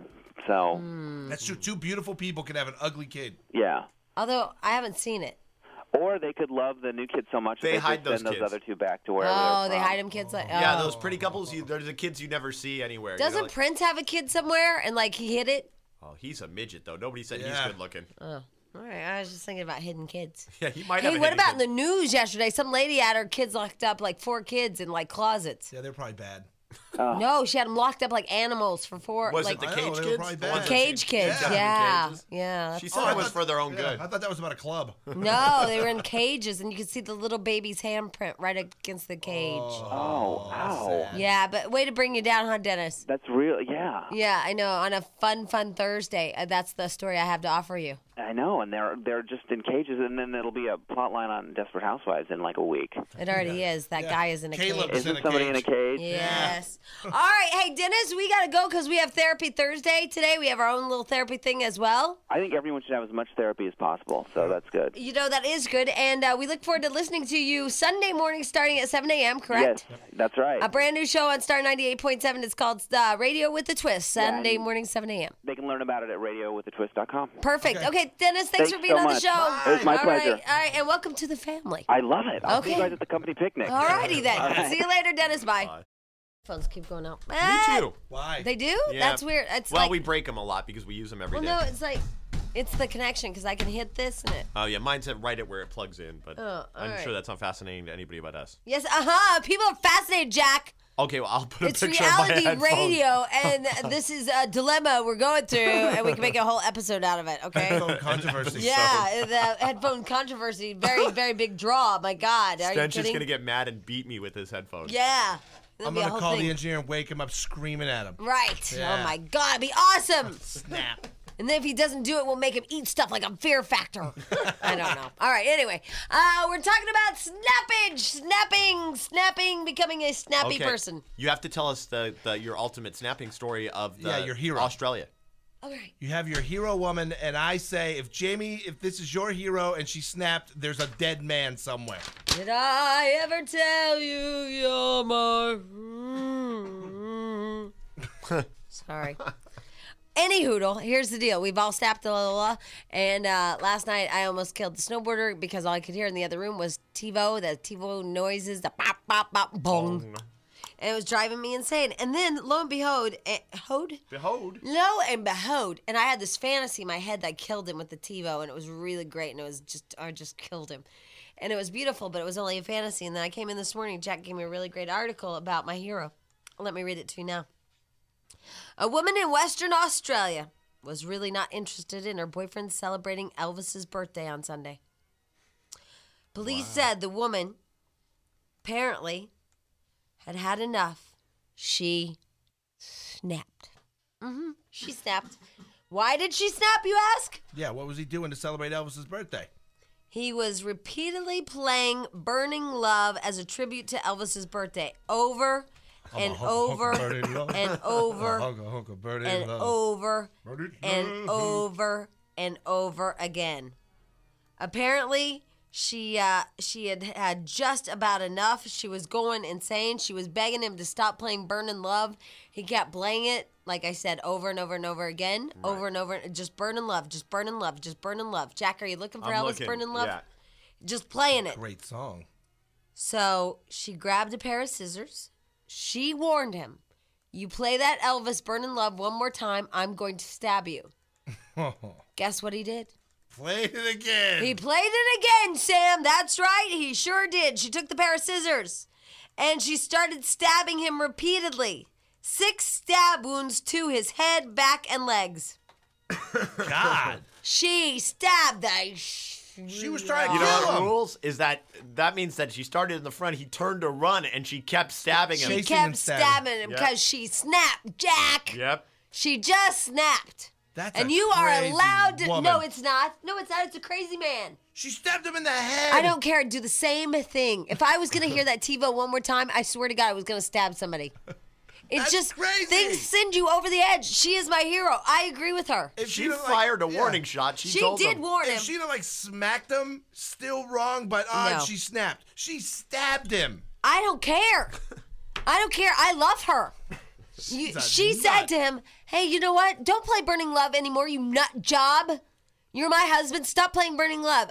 So, That's true. Two beautiful people can have an ugly kid. yeah. Although I haven't seen it. Or they could love the new kid so much They that they hide just send those those kids. other two back to wherever Oh, they're they from. hide him kids like. Yeah, oh. those pretty couples. They're the kids you never see anywhere. Doesn't like, Prince have a kid somewhere and like he hid it? oh, he's a midget though. Nobody said Yeah. he's good looking. Oh, all right. I was just thinking about hidden kids. Yeah, he might have. Hey, a what hidden about in kid. the news yesterday? Some lady had her kids locked up, like 4 kids in like closets. Yeah, they're probably bad. No, she had them locked up like animals for 4. Was like, it the I know, cage they were kids? probably The ones bad. that cage she- kids? Yeah. Yeah, Cages. yeah. She that's- said it was for their own Yeah, good. I thought that was about a club. No, they were in cages, and you could see the little baby's handprint right against the cage. Oh, ow. Yeah, but way to bring you down, huh, Dennis? That's real, yeah. Yeah, I know. On a fun Thursday, that's the story I have to offer you. I know, and they're just in cages, and then it'll be a plot line on Desperate Housewives in like a week. It already is. That guy is in a Caleb's cage. Isn't somebody in a cage? Yes. All right. Hey, Dennis, we got to go because we have Therapy Thursday today. We have our own little therapy thing as well. I think everyone should have as much therapy as possible, so that's good. You know, that is good. And we look forward to listening to you Sunday morning starting at 7 a.m., correct? Yes, that's right. A brand new show on Star 98.7. It's called Radio with a Twist, Sunday morning, 7 a.m. They can learn about it at radiowithatwist.com. Perfect. Okay, Dennis, thanks for being so on the much. show. It was my All pleasure. right, all right, and welcome to the family. I love it. I'll see you Okay. guys at the company picnic. All righty then. All right. See you later, Dennis. Bye. Bye. Phones keep going out. Me too. Why? They do? Yeah. That's weird. It's Well, like, we break them a lot because we use them every well, day. no, it's like, it's the connection because I can hit this and it. Oh, yeah, mine's right at where it plugs in, but Oh, I'm alright. sure that's not fascinating to anybody but us. Yes, People are fascinated, Jack. Okay, well, I'll put It's a picture of my reality headphones. radio, and this is a dilemma we're going through, and we can make a whole episode out of it, okay? Headphone controversy. Yeah, the headphone controversy, very, very big draw. My God, are you Stench is kidding? going to get mad and beat me with his headphones. Yeah. That'll I'm be a going to whole call thing. the engineer and wake him up screaming at him. Right. Yeah. Oh, my God, it'd be awesome. Snap. And then if he doesn't do it, we'll make him eat stuff like a Fear Factor. I don't know. All right, anyway. We're talking about snapping, becoming a snappy Okay. person. You have to tell us your ultimate snapping story of your hero. Australia. All right. You have your hero woman, and I say, if this is your hero and she snapped, there's a dead man somewhere. Did I ever tell you you're my... Sorry. Any hoodle, here's the deal. We've all snapped and last night I almost killed the snowboarder because all I could hear in the other room was the TiVo noises, the pop, pop, pop, boom. And it was driving me insane. And then, lo and behold, lo and behold, and I had this fantasy in my head that I killed him with the TiVo, and it was really great, and I just killed him. And it was beautiful, but it was only a fantasy. And then I came in this morning, Jack gave me a really great article about my hero. Let me read it to you now. A woman in Western Australia was really not interested in her boyfriend celebrating Elvis's birthday on Sunday. Police said the woman apparently had had enough. She snapped. She snapped. Why did she snap, you ask? Yeah, what was he doing to celebrate Elvis's birthday? He was repeatedly playing Burning Love as a tribute to Elvis's birthday over and over and over and over and over and over again. Apparently, she had had just about enough. She was going insane. She was begging him to stop playing Burning Love. He kept playing it, like I said, over and over and over again, over and over. Just Burning Love, just Burning Love, just Burning Love. Jack, are you looking for Elvis Burning Love? Yeah. Just playing it. Great song. So she grabbed a pair of scissors. She warned him, you play that Elvis Burning Love one more time, I'm going to stab you. Guess what he did? Played it again. He played it again, Sam. That's right. He sure did. She took the pair of scissors and she started stabbing him repeatedly. 6 stab wounds to his head, back, and legs. God. She stabbed the She was trying to You know kill what him. rules is that means that she started in the front, he turned to run, and she kept stabbing him. She Chasing kept and stabbing. stabbing him Yep. because she snapped, Jack. Yep. She just snapped. That's and a you are crazy allowed to. woman. No, it's not. No, it's not. It's a crazy man. She stabbed him in the head. I don't care. Do the same thing. If I was going to hear that TiVo one more time, I swear to God, I was going to stab somebody. It's That's just crazy. things send you over the edge. She is my hero. I agree with her. If She she'd have, fired a yeah. warning shot. She She told did him. warn him. If she'd have smacked him, still wrong, but No. she snapped. She stabbed him. I don't care. I don't care. I love her. a She said nut. to him, hey, you know what? Don't play Burning Love anymore, you nut job. You're my husband. Stop playing Burning Love.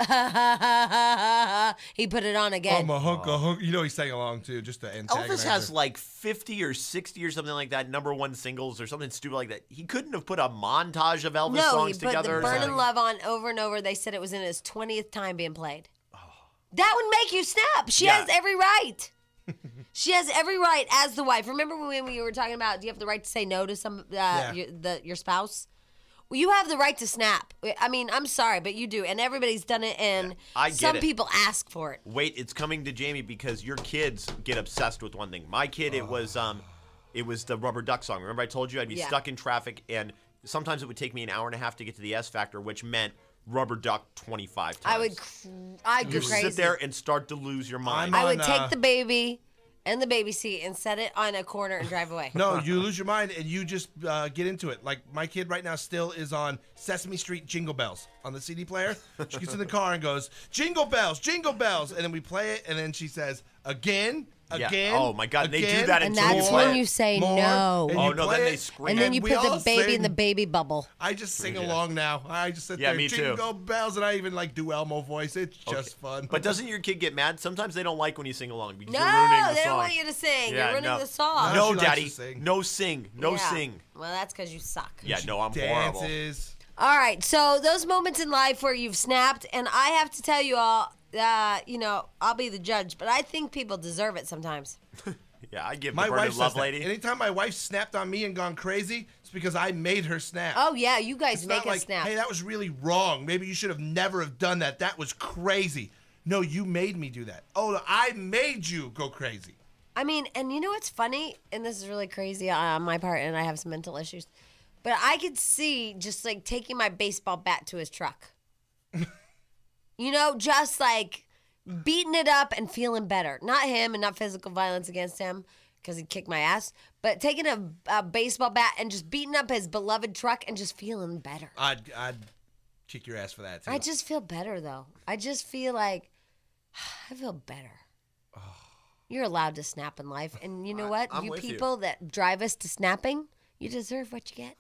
He put it on again. I'm a hunk. You know he sang along too, just to antagonize Elvis has her. like 50 or 60 or something like that, #1 singles or something stupid like that. He couldn't have put a montage of Elvis No, he songs put together. the or Burning something. Love on over and over. They said it was in his 20th time being played. That would make you snap. She Yeah. has every right. She has every right as the wife. Remember when we were talking about, do you have the right to say no to some your spouse? Well, you have the right to snap. I mean, I'm sorry, but you do, and everybody's done it, and I get some it. people ask for it. Wait, it's coming to Jamie because your kids get obsessed with one thing. My kid, it was the Rubber Duck song. Remember I told you I'd be Yeah. stuck in traffic, and sometimes it would take me an hour and a half to get to the S Factor, which meant rubber duck 25 times. I'd go You crazy. sit there and start to lose your mind. I would take the baby and the baby seat and set it on a corner and drive away. No, you lose your mind and you just get into it. Like my kid right now still is on Sesame Street Jingle Bells on the CD player. She gets in the car and goes, Jingle Bells, Jingle Bells. And then we play it and then she says, again. Oh my God, they do that and until that's you play when it. you say More. no. And Oh you no, play then it, they scream. And then you we put the all baby in sing. the baby bubble. I just sing along now. I just sit Yeah, there, me too. Jingle Bells, and I even like do Elmo voice. It's just fun. But doesn't your kid get mad? Sometimes they don't like when you sing along because No, you're ruining the they song. don't want you to sing. Yeah, You're ruining no. the song. No, No, she likes Daddy. to sing. No sing. No Yeah. sing. Well, that's because you suck. Yeah, no, I'm horrible. dances. All right, so those moments in life where you've snapped, and I have to tell you all, I'll be the judge, but I think people deserve it sometimes. Yeah, I give My the wife Bernard says Love that. Lady. Anytime my wife snapped on me and gone crazy, it's because I made her snap. Oh, yeah, you guys It's make not us like, snap. hey, that was really wrong. Maybe you should have never have done that. That was crazy. No, you made me do that. Oh, I made you go crazy. I mean, and you know what's funny? And this is really crazy on my part, and I have some mental issues. But I could see just like taking my baseball bat to his truck. Just like beating it up and feeling better. Not him and not physical violence against him because he'd kick my ass. But taking a baseball bat and just beating up his beloved truck and just feeling better. I'd kick your ass for that, too. I just feel better, though. I just feel like I feel better. You're allowed to snap in life. And you know what? I'm You with you. people that drive us to snapping, you deserve what you get.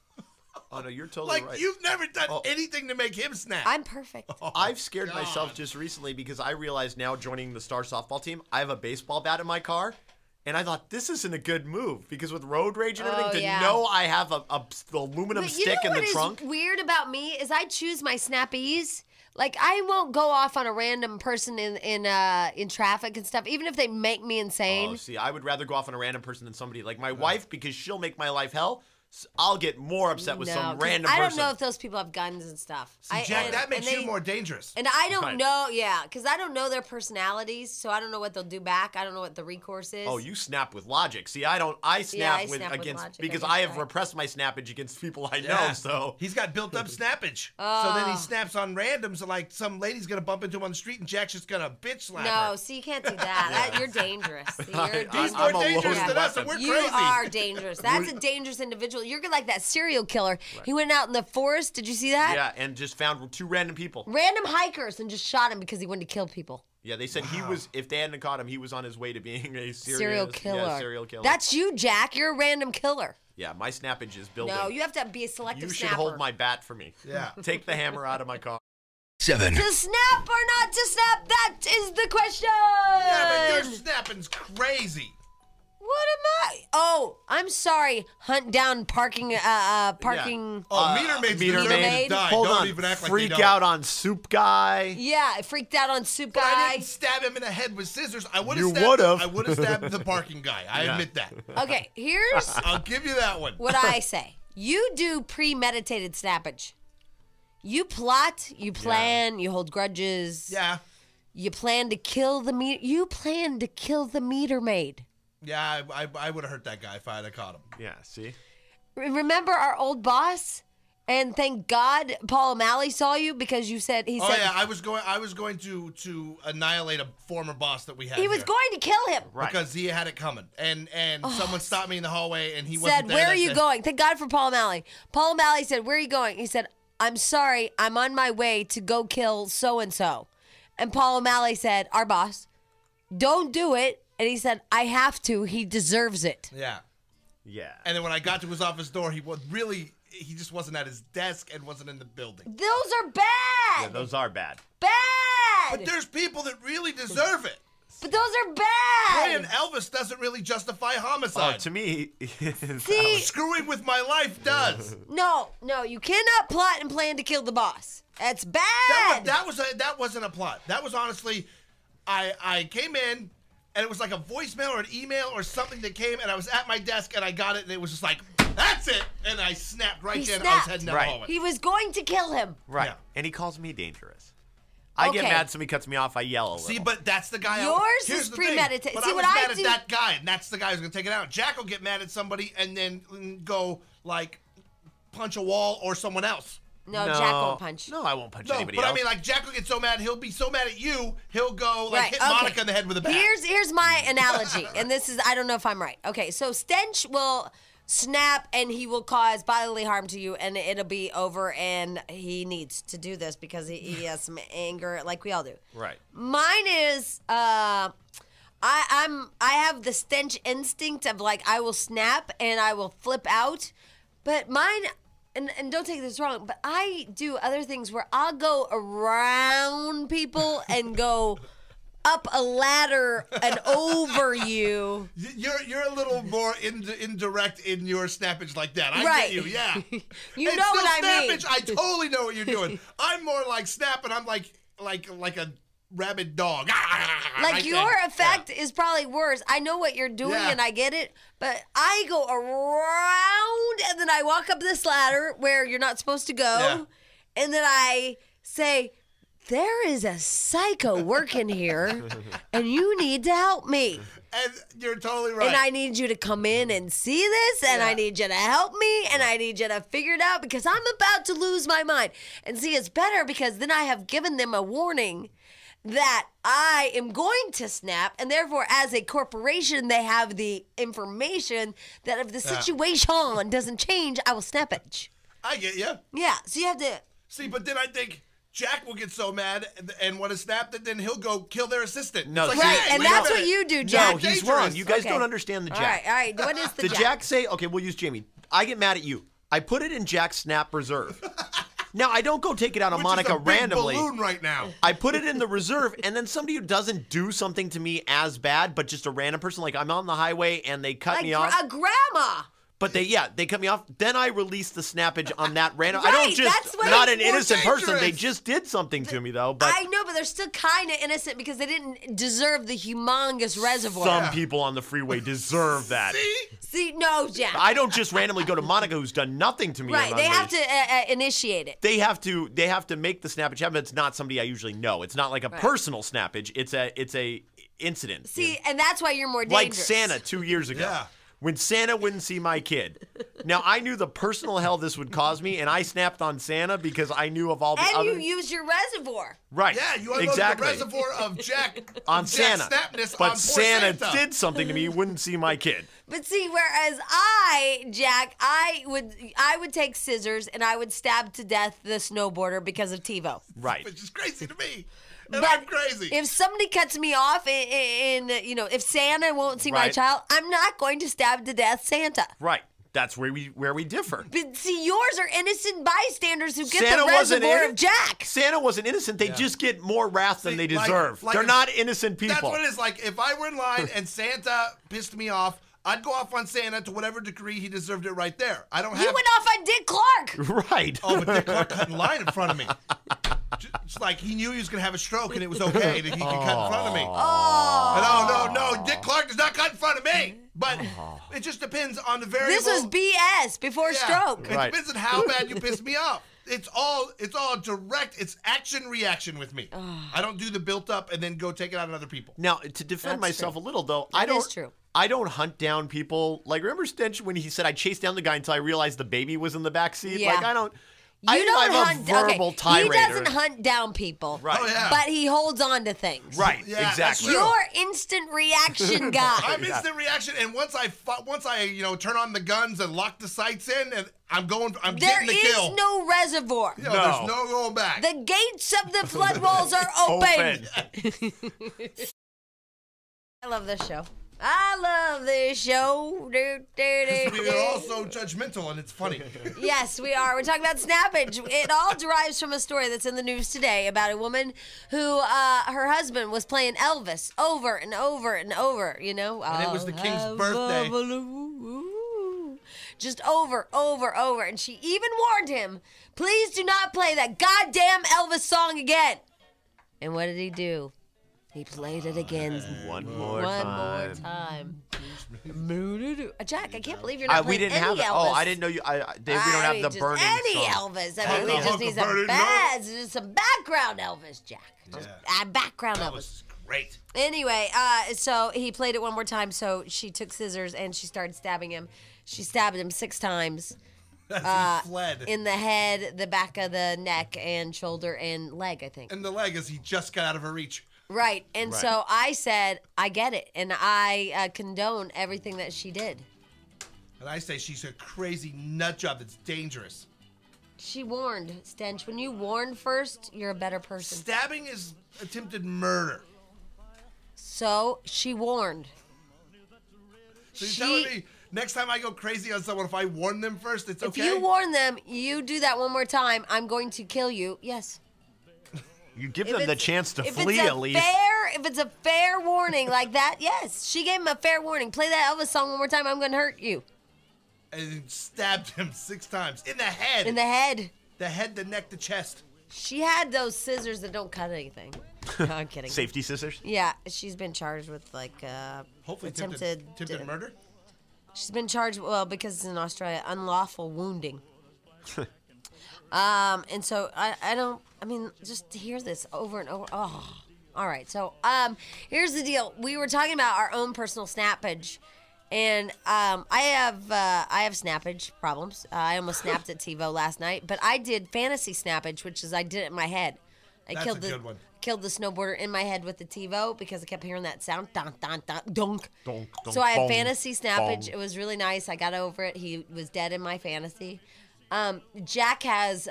Oh no, you're totally like, right. you've never done anything to make him snap. I'm perfect. I've scared myself just recently because I realized now joining the Star softball team, I have a baseball bat in my car. And I thought, this isn't a good move because with road rage and everything, yeah. to know I have a aluminum But stick in the trunk. What is weird about me is I choose my snappies. Like I won't go off on a random person in traffic and stuff, even if they make me insane. Oh, see, I would rather go off on a random person than somebody like my wife because she'll make my life hell. I'll get more upset with some 'cause random I person. don't know if those people have guns and stuff. See, Jack, that makes you more dangerous. And I don't Right. know, because I don't know their personalities, so I don't know what they'll do back. I don't know what the recourse is. Oh, you snap with logic. See, I don't. I snap, I snap with against logic, because I I guess, have right. repressed my snappage against people I Yeah. know. So he's got built-up snappage. So then he snaps on randoms, like some lady's gonna bump into him on the street, and Jack's just gonna bitch slap her. No, see, you can't do that. You're dangerous. See, you're He's He's dangerous. more I'm a dangerous loaded than us, and weapon. we're You crazy. are dangerous. That's a dangerous individual. You're like that serial killer. He went out in the forest. Did you see that? yeah, and just found two random people. Random hikers and just shot him because he wanted to kill people. Yeah, they said he was. If they hadn't caught him, he was on his way to being a Serial killer. Yeah, serial killer. That's you, Jack. You're a random killer. yeah. My snappage is building. No, you have to be a selective You should snapper. hold my bat for me. Yeah. Take the hammer out of my car. 7. To snap or not to snap? That is the question. Yeah, but your snapping's crazy. What am I? Oh, I'm sorry. Hunt down parking. Parking. Oh, meter maids Meter deserve maid. to die. Hold Don't on. even act like Freak they don't. out on soup guy. Yeah, I freaked out on Soup But I Guy. didn't stab him in the head with scissors. I would You have stabbed would've. I would have stabbed the parking guy. I Yeah. admit that. Okay, here's I'll give you that one. what I say. You do premeditated snappage. You plot, you plan, you hold grudges. Yeah. You plan to kill the meter. You plan to kill the meter maid. Yeah, I would have hurt that guy if I had caught him. Yeah. See. Remember our old boss? And thank God Paul O'Malley saw you because he said Oh yeah, I was going to annihilate a former boss that we had. he was here. going to kill him. Right. Because he had it coming, and someone stopped me in the hallway, and he Said, wasn't there. "Where that are you day." going?" Thank God for Paul O'Malley. Paul O'Malley said, "Where are you going?" He said, "I'm sorry, I'm on my way to go kill so and so." And Paul O'Malley said, "Our boss, don't do it." And he said, "I have to. He deserves it." Yeah. Yeah. And then when I got to his office door, he just wasn't at his desk and wasn't in the building. Those are bad. Yeah, those are bad. Bad. But there's people that really deserve it. But those are bad. Playing Elvis doesn't really justify homicide. Oh, to me, See, Screwing with my life does. no, you cannot plot and plan to kill the boss. That's bad. That wasn't a plot. That was honestly, I came in and it was like a voicemail or an email or something that came, and I was at my desk and I got it, and it was just like, that's it, and I snapped right He then. I snapped. was heading down Right. the hallway. He was going to kill him. right. Yeah. And he calls me dangerous. I get Okay. mad. Somebody cuts me off. I yell a little. See, but that's the guy. Yours Here's is the thing. premeditated. But See, I was what I mad do- at that guy, and that's the guy who's gonna take it out. Jack will get mad at somebody and then go like punch a wall or someone else. No, Jack won't punch. No, I won't punch No, anybody but else. I mean, like, Jack will get so mad, he'll be so mad at you, he'll go, like, Right, hit okay. Monica in the head with a bat. Here's my analogy, and this is, I don't know if I'm right. Okay, so Stench will snap and he will cause bodily harm to you, and it'll be over, and he needs to do this because he has some anger, like we all do. Right. Mine is, I have the Stench instinct of, like, I will snap and I will flip out, but mine... And don't take this wrong, but I do other things where I'll go around people and go up a ladder and over you. You're a little more indirect in your snappage like that. I Right. get you, yeah. You And know still what I mean. snappage, I totally know what you're doing. I'm more like snap, and I'm like a rabid dog. Like Right your there. effect is probably worse. I know what you're doing Yeah. and I get it, but I go around and then I walk up this ladder where you're not supposed to go, Yeah. and then I say, there is a psycho working here and you need to help me. And you're totally right. And I need you to come in and see this, and I need you to help me, and I need you to figure it out because I'm about to lose my mind. And see, it's better because then I have given them a warning that I am going to snap, and therefore, as a corporation, they have the information that if the situation doesn't change, I will snap it. I get you. Yeah, so you have to... See, but then I think Jack will get so mad and want to snap that then he'll go kill their assistant. No, It's see- Right, hey, and wait a that's what minute. you do, Jack. No, he's Dangerous. wrong. You guys Okay. don't understand the All Jack. right. What is the The Jack? Jack say, okay, we'll use Jamie. I get mad at you. I put it in Jack's snap reserve. Now, I don't go take it out on Which Monica is a big randomly. balloon right now. I put it in the reserve, and then somebody who doesn't do something to me as bad, but just a random person, like I'm on the highway and they cut Like me off. a grandma. But they cut me off. Then I release the snappage on that random. I Right, don't just that's what not it's an more innocent person. They dangerous. just did something to me though. But I know, but they're still kind of innocent because they didn't deserve the humongous reservoir. some people on the freeway deserve that. See, no, Jack. I don't just randomly go to Monica, who's done nothing to me. Right, and they have unleash. to initiate it. They have to make the snappage happen. It's not somebody I usually know. It's not like a personal snappage. It's a incident. See, and that's why you're more Like dangerous. Santa 2 years ago. Yeah. When Santa wouldn't see my kid. Now, I knew the personal hell this would cause me, and I snapped on Santa because I knew of all the And other... you used your reservoir. Right. Yeah, you unloaded exactly. the reservoir of Jack on Jack Santa. Snapness But on poor Santa Santa did something to me, wouldn't see my kid. But see, whereas Jack, I would take scissors and I would stab to death the snowboarder because of TiVo. Right. Which is crazy to me. And But I'm crazy. if somebody cuts me off if Santa won't see my Right. child, I'm not going to stab to death Santa. Right. That's where we differ. But see, yours are innocent bystanders who get Santa the wasn't reservoir in of Jack. Santa wasn't innocent. They just get more wrath than See, they like- deserve. like They're if- not innocent people. That's what it is. Like, if I were in line and Santa pissed me off, I'd go off on Santa to whatever degree he deserved it right there. I don't have... You went off on Dick Clark. Right. Oh, but Dick Clark cut in line in front of me. It's like he knew he was going to have a stroke and it was okay that he could cut in front of me. Oh. No, Dick Clark does not cut in front of me. But it just depends on the variable. This was BS before stroke. It Right. depends on how bad you piss me off. It's all direct. It's action reaction with me. I don't do the built up and then go take it out on other people. Now, to defend That's myself true. a little, though, That is true. I don't hunt down people. Like, remember Stench when he said I chased down the guy until I realized the baby was in the back seat? Yeah. Like, I don't. You don't I'm hunt. a verbal okay, tirade. he doesn't hunt down people. Right. Oh, yeah. But he holds on to things. Right. Yeah, that's exactly. true. You're instant reaction guy. I'm instant reaction, and once I turn on the guns and lock the sights in, and I'm There getting the is kill. no reservoir. There's No. no going back. The gates of the flood walls are open. I love this show. I love this show. We are all so judgmental, and it's funny. Yes, we are. We're talking about snappage. It all derives from a story that's in the news today about a woman who her husband was playing Elvis over and over and over, you know. And it was the king's birthday. Just over. And she even warned him, please do not play that goddamn Elvis song again. And what did he do? He played it again. One more time. Jack, I can't believe you're not we playing didn't any have it. Elvis. Oh, I didn't know you. We don't have the just burning any song. Elvis. I mean, we just need some background Elvis, Jack. Just background That Elvis. was great. Anyway, so he played it one more time. So she took scissors and she started stabbing him. She stabbed him 6 times. As he fled. in the head, the back of the neck, and shoulder and leg, I think. And the leg as he just got out of her reach. Right. And so I said, I get it. And I condone everything that she did. And I say she's a crazy nut job that's dangerous. She warned, Stench. When you warn first, you're a better person. Stabbing is attempted murder. So she warned. So you're telling me next time I go crazy on someone, if I warn them first, it's okay? If you warn them, you do that one more time, I'm going to kill you. Yes. You give them the chance to flee at least. If it's a fair warning like that, yes. She gave him a fair warning. Play that Elvis song one more time, I'm going to hurt you. And stabbed him 6 times. In the head. In the head. The head, the neck, the chest. She had those scissors that don't cut anything. No, I'm kidding. Safety scissors? Yeah, she's been charged with, like, Hopefully attempted murder? She's been charged, well, because it's in Australia, unlawful wounding. And so just to hear this over and over. Oh, all right. So, here's the deal. We were talking about our own personal snappage, and I have snappage problems. I almost snapped at TiVo last night, but I did fantasy snappage, which is I did it in my head. That's a good one. Killed the snowboarder in my head with the TiVo because I kept hearing that sound, donk, donk, donk, donk. Donk, donk, So I had bong, fantasy snappage. bong. It was really nice. I got over it. He was dead in my fantasy. Jack has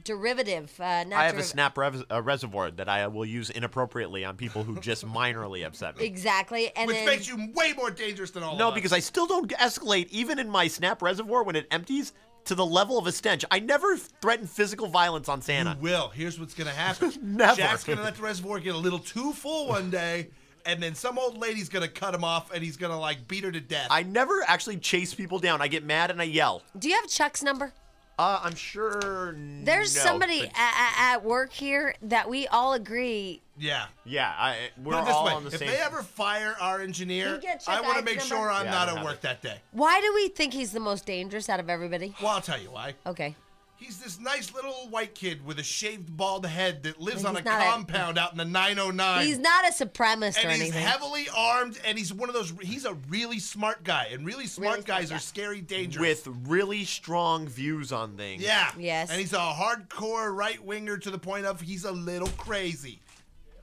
derivative. I have a snap reservoir that I will use inappropriately on people who just minorly upset me. Exactly. And Which then, makes you way more dangerous than all of us. No, because I still don't escalate, even in my snap reservoir when it empties, to the level of a stench. I never threaten physical violence on Santa. You will. Here's what's going to happen. Never. Jack's going to let the reservoir get a little too full one day, and then some old lady's going to cut him off, and he's going to, like, beat her to death. I never actually chase people down. I get mad and I yell. do you have Chuck's number? I'm sure. There's no, somebody but- at work here that we all agree. Yeah. Yeah, we're Put it this all way. on the If same. they ever fire our engineer, Can you get I Chuck want to Ives' make number? sure I'm Yeah, I not don't at have work it. that day. Why do we think he's the most dangerous out of everybody? Well, I'll tell you why. Okay. He's this nice little white kid with a shaved bald head that lives on a He's not a- compound out in the 909. He's not a supremacist or and he's anything. heavily armed, and he's one of those. He's a really smart guy, and really smart guys are scary, dangerous. with really strong views on things. Yeah. Yes. And he's a hardcore right winger to the point of he's a little crazy.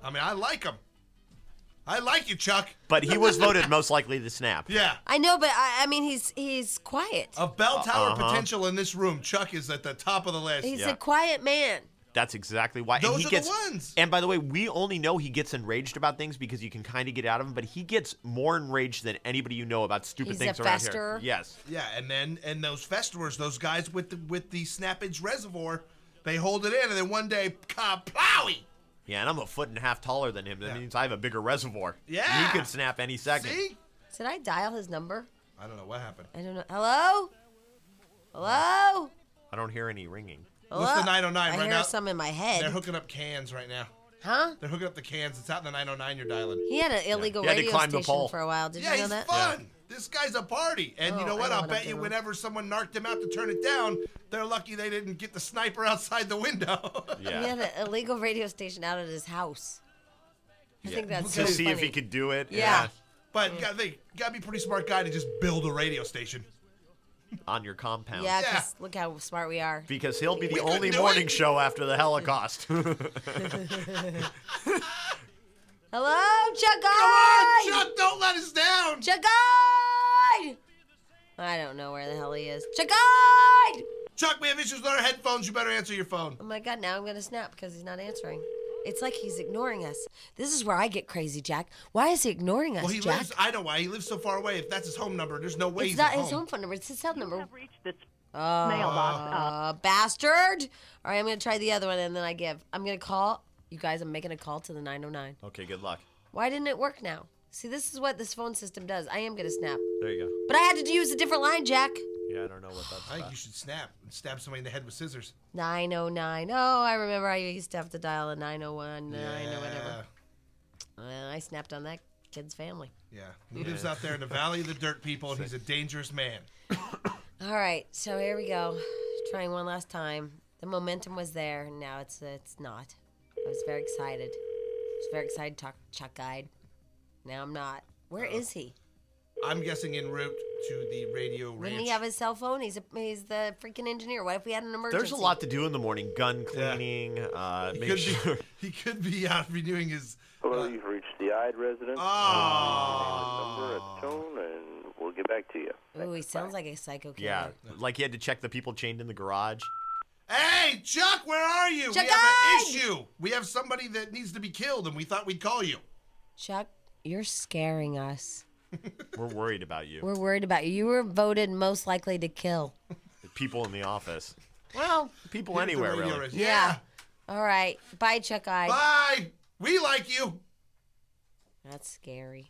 I mean, I like him. I like you, Chuck. But he was voted most likely to snap. Yeah. I know, but I mean, he's quiet. Of bell tower Uh-huh. potential in this room, Chuck is at the top of the list. He's Yeah. a quiet man. That's exactly why. Those and he are gets, the ones. And by the way, we only know he gets enraged about things because you can kind of get out of him, but he gets more enraged than anybody you know about stupid He's things a around festerer. here. Yes. Yeah, and those festivers, those guys with the snappage reservoir, they hold it in, and then one day, plowy. Yeah, and I'm a foot and a half taller than him. That Yeah. means I have a bigger reservoir. Yeah. He could snap any second. See? Did I dial his number? I don't know what happened. I don't know. Hello? Hello? I don't hear any ringing. Hello? What's the 909 I right hear now? some in my They're head. hooking up cans right now. Huh? They're hooking up the cans. It's out in the 909 you're dialing. He had an illegal He had to radio climb the station pole. for a while. Did Yeah, you know he's that? fun. This guy's a party. And you Oh, know I what? know I'll what bet I'm you doing. whenever someone narked him out to turn it down, they're lucky they didn't get the sniper outside the window. He had Yeah. an illegal radio station out at his house. I think that's To so see funny. if he could do it. Yeah. But gotta be a pretty smart guy to just build a radio station. On your compound. Yeah, Yeah. because look how smart we are. Because he'll be We the couldn't only do morning it. show after the Holocaust. Hello, Chuck Come on, Guide! Chuck, don't let us down. Chuck Guide! I don't know where the hell he is. Chuck Guide! Chuck, we have issues with our headphones. You better answer your phone. Oh my god, now I'm gonna snap because he's not answering. It's like he's ignoring us. This is where I get crazy, Jack. Why is he ignoring us, Well, he Jack? lives. I know why. He lives so far away. If that's his home number, there's no way It's he's not at his home. home phone number. It's his cell number. reached this mailbox. Bastard! All right, I'm gonna try the other one and then I give. I'm gonna call. You guys, I'm making a call to the 909. Okay, good luck. Why didn't it work now? See, this is what this phone system does. I am gonna snap. There you go. But I had to use a different line, Jack. Yeah, I don't know what that's I think about. you should snap and stab somebody in the head with scissors. 909. Oh, I remember I used to have to dial a 901, 9 or whatever. I snapped on that kid's family. Yeah. He lives out there in the Valley of the Dirt People, and he's a dangerous man. All right, so here we go. Trying one last time. The momentum was there. Now it's not. I was very excited. I was very excited to talk Chuck Guide. Now I'm not. Where is he? I'm guessing en route to the radio ranch. Wouldn't he have his cell phone? He's the freaking engineer. What if we had an emergency? There's a lot to do in the morning. Gun cleaning. He could be out renewing his. Hello, you've reached the IDE residence. Number, a tone, and we'll get back to you. Ooh, he sounds like a psycho killer. Yeah, like he had to check the people chained in the garage. Hey, Chuck, where are you? Chuck, we have an issue. We have somebody that needs to be killed, and we thought we'd call you. Chuck, you're scaring us. We're worried about you. We're worried about you. You were voted most likely to kill. The people in the office. Well, people anywhere, really. Yeah. All right. Bye, Chuck Eye. Bye. We like you. That's scary.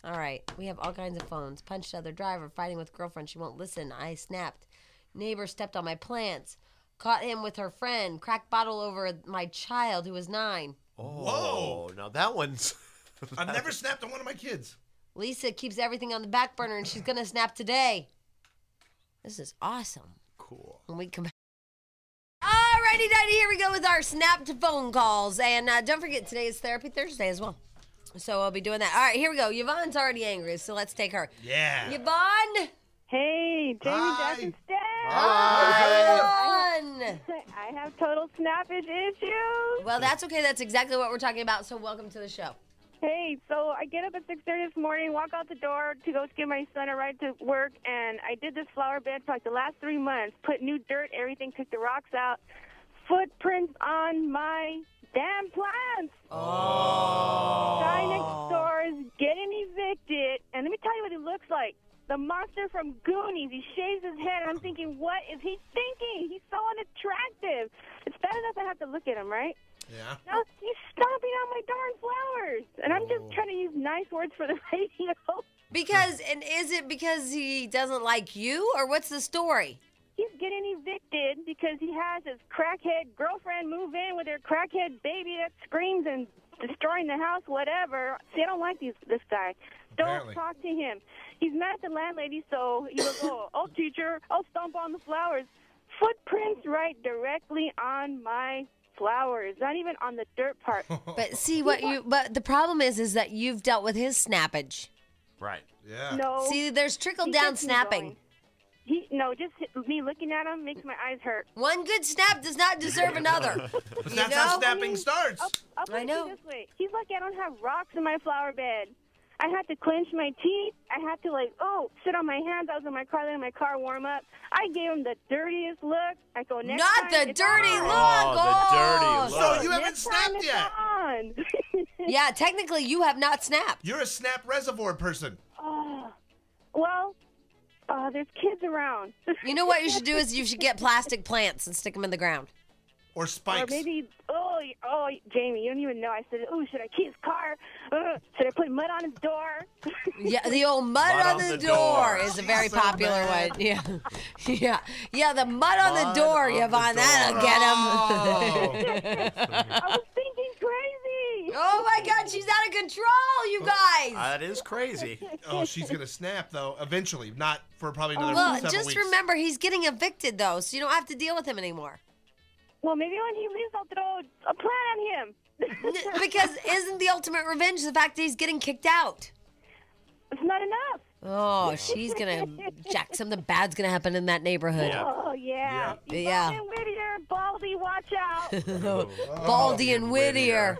All right. We have all kinds of phones. Punched other driver. Fighting with girlfriend. She won't listen. I snapped. Neighbor stepped on my plants. Caught him with her friend. Cracked bottle over my child who was 9. Oh, whoa. Now that one's... I've never snapped on one of my kids. Lisa keeps everything on the back burner, and she's going to snap today. This is awesome. Cool. When we come back. Alrighty, Daddy, here we go with our snapped phone calls. And don't forget, today is Therapy Thursday as well. So I'll be doing that. All right, here we go. Yvonne's already angry, so let's take her. Yeah. Yvonne. Hey, Jamie, Jack, and Stan. Hi, Yvonne. I have total snappage issues. Well, that's okay. That's exactly what we're talking about, so welcome to the show. Hey, so I get up at 6:30 this morning, walk out the door to go give my son a ride to work, and I did this flower bed for like the last 3 months, put new dirt, everything, took the rocks out, footprints on my damn plants. Oh. Guy next door is getting evicted, and let me tell you what he looks like. The monster from Goonies. He shaves his head, and I'm thinking, what is he thinking? He's so unattractive. It's bad enough I have to look at him, right? Yeah. Now he's stomping on my darn flowers, and I'm just trying to use nice words for the radio. And is it because he doesn't like you, or what's the story? He's getting evicted because he has his crackhead girlfriend move in with her crackhead baby that screams and destroying the house, whatever. See, I don't like this guy. Don't talk to him. He's mad at the landlady, so he goes, oh, teacher, I'll stomp on the flowers. Footprints right directly on my flowers, not even on the dirt part. But see but the problem is that you've dealt with his snappage. Right. Yeah. No. See, there's trickle down snapping. Just me looking at him makes my eyes hurt. One good snap does not deserve another. But that's how snapping starts. I know. This way. He's lucky I don't have rocks in my flower bed. I had to clench my teeth. I had to, sit on my hands. I was in my car, letting my car warm up. I gave him the dirtiest look. I go, next Not time, the dirty look. Oh, the dirty look. So you haven't snapped yet. Yeah, technically you have not snapped. You're a snap reservoir person. There's kids around. You know what you should do is you should get plastic plants and stick them in the ground. Or spikes. Or maybe, Jamie, you don't even know. I said, should I key his car? Should I put mud on his door? Yeah, the old mud on the door is a very popular one. Yeah. Yeah, the mud on the door, Yvonne. That'll get him. I was thinking crazy. Oh, my God. She's out of control, you guys. That is crazy. Oh, she's going to snap, though, eventually. Not for probably another Well, 7 just weeks. remember, he's getting evicted, though, so you don't have to deal with him anymore. Well, maybe when he leaves, I'll throw a plant on him. Because isn't the ultimate revenge the fact that he's getting kicked out? It's not enough. Oh, she's going to... Jack, something bad's going to happen in that neighborhood. Yeah. Oh, yeah. Yeah. Baldy and Whittier, Baldy, watch out. Baldy and Whittier.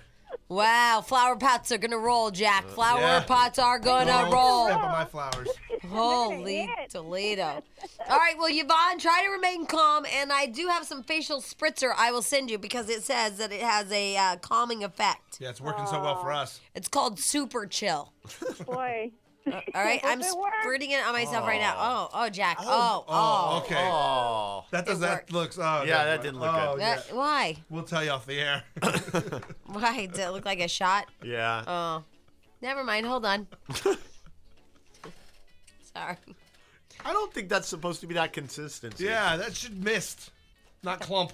Wow, flower pots are going to roll, Jack. Flower pots are going to roll. Step on my flowers. Holy Toledo. All right, well, Yvonne, try to remain calm, and I do have some facial spritzer I will send you because it says that it has a calming effect. Yeah, it's working so well for us. It's called Super Chill. Boy. All right, I'm squirting it on myself right now. Oh, Jack. Oh, okay. Oh. That looks. Oh, Yeah, that didn't look good. Yeah. Why? We'll tell you off the air. Why? Did it look like a shot? Yeah. Oh. Never mind. Hold on. Sorry. I don't think that's supposed to be that consistent. Yeah, that should mist, not clump.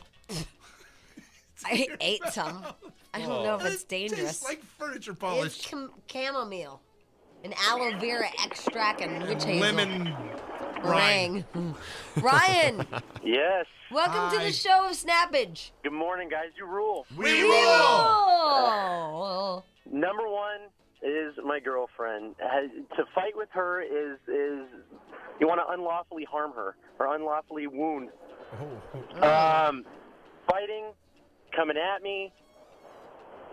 I ate some. I don't know if it's dangerous. It tastes like furniture polish. It's chamomile, and aloe vera extract, and witch hazel. Lemon meringue. Ryan. Yes. Welcome to the show of Snappage. Good morning, guys. You rule. We rule. Number one, is my girlfriend. To fight with her is you want to unlawfully harm her or unlawfully wound. Fighting, coming at me,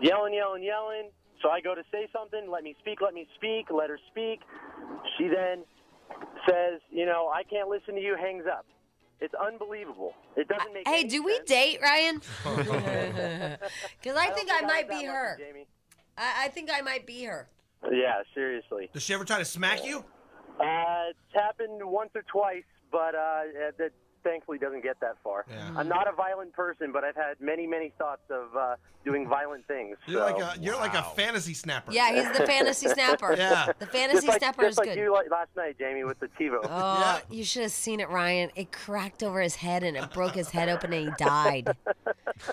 yelling. So I go to say something, let me speak, let her speak. She then says, I can't listen to you, hangs up. It's unbelievable. It doesn't make any sense. Hey, do we date, Ryan? Because I think I might be her. Jamie. I think I might be her. Yeah, seriously. Does she ever try to smack you? It's happened once or twice, but that thankfully doesn't get that far. Yeah. I'm not a violent person, but I've had many thoughts of doing violent things. You're like a fantasy snapper. Yeah, he's the fantasy snapper. Yeah. The fantasy snapper is just good. like you last night, Jamie, with the TiVo. Oh, you should have seen it, Ryan. It cracked over his head and it broke his head open and he died.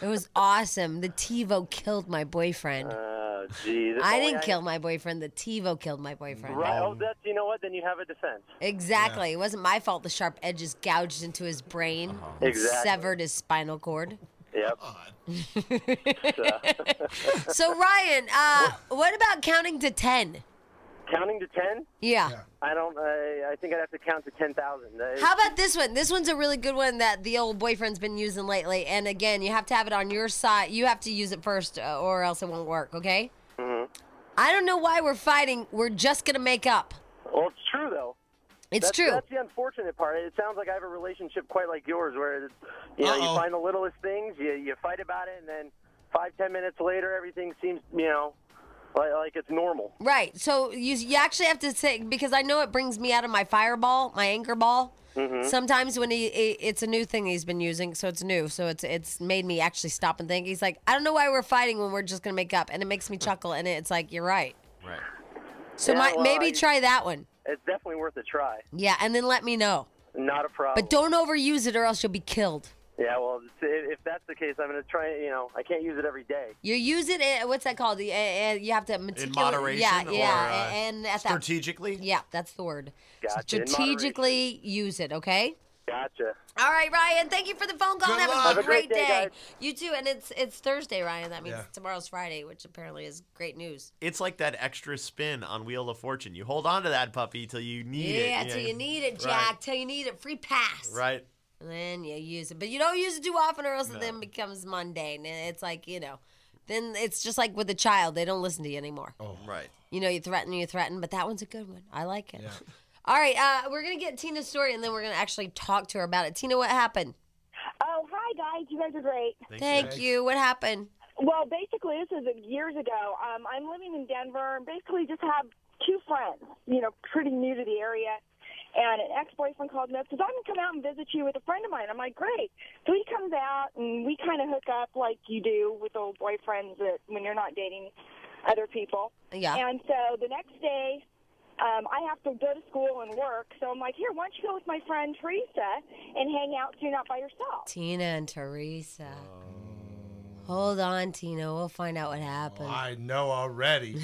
It was awesome. The TiVo killed my boyfriend. Oh, jeez. I didn't kill my boyfriend. The TiVo killed my boyfriend. Right. Oh, you know what? Then you have a defense. Exactly. It wasn't my fault the sharp edges gouged into his brain and Exactly. severed his spinal cord. Yep. So, Ryan, what about counting to 10? Counting to 10? Yeah. I think I'd have to count to 10,000. How about this one? This one's a really good one that the old boyfriend's been using lately. And again, you have to have it on your side. You have to use it first or else it won't work, okay? Mm-hmm. I don't know why we're fighting. We're just going to make up. Well, it's true, though. It's true. That's the unfortunate part. It sounds like I have a relationship quite like yours where, you find the littlest things, you fight about it, and then 5-10 minutes later, everything seems, like it's normal. Right. So you actually have to say, because I know it brings me out of my fireball, my anchor ball. Mm-hmm. Sometimes when it's a new thing he's been using, so it's new. So it's made me actually stop and think. He's like, I don't know why we're fighting when we're just going to make up. And it makes me chuckle. And it's like, you're right. Right. So maybe try that one. It's definitely worth a try. Yeah, and then let me know. Not a problem. But don't overuse it or else you'll be killed. Yeah, well, if that's the case, I'm going to try, I can't use it every day. You use it, what's that called? You have to In moderation? Yeah, and at strategically? Yeah, that's the word. Gotcha. Strategically use it, okay? Gotcha. All right, Ryan, thank you for the phone call. Good luck. Have a great day, day. guys. You too, and it's Thursday, Ryan. That means tomorrow's Friday, which apparently is great news. It's like that extra spin on Wheel of Fortune. You hold on to that puppy till you need it. Yeah, till you need it, Jack. Right. Till you need it. Free pass. Right. And then you use it. But you don't use it too often or else it then becomes mundane. And it's like, then it's just like with a child. They don't listen to you anymore. Oh, right. You threaten, but that one's a good one. I like it. Yeah. All right, we're going to get Tina's story, and then we're going to actually talk to her about it. Tina, what happened? Oh, hi, guys. You guys are great. Thank you. What happened? Well, basically, this is years ago. I'm living in Denver and basically just have two friends, pretty new to the area. And an ex-boyfriend called me up, says, I'm going to come out and visit you with a friend of mine. I'm like, great. So he comes out, and we kind of hook up like you do with old boyfriends when you're not dating other people. Yeah. And so the next day, I have to go to school and work. So I'm like, here, why don't you go with my friend Teresa and hang out so you're not by yourself? Tina and Teresa. Hold on, Tina. We'll find out what happened. I know already.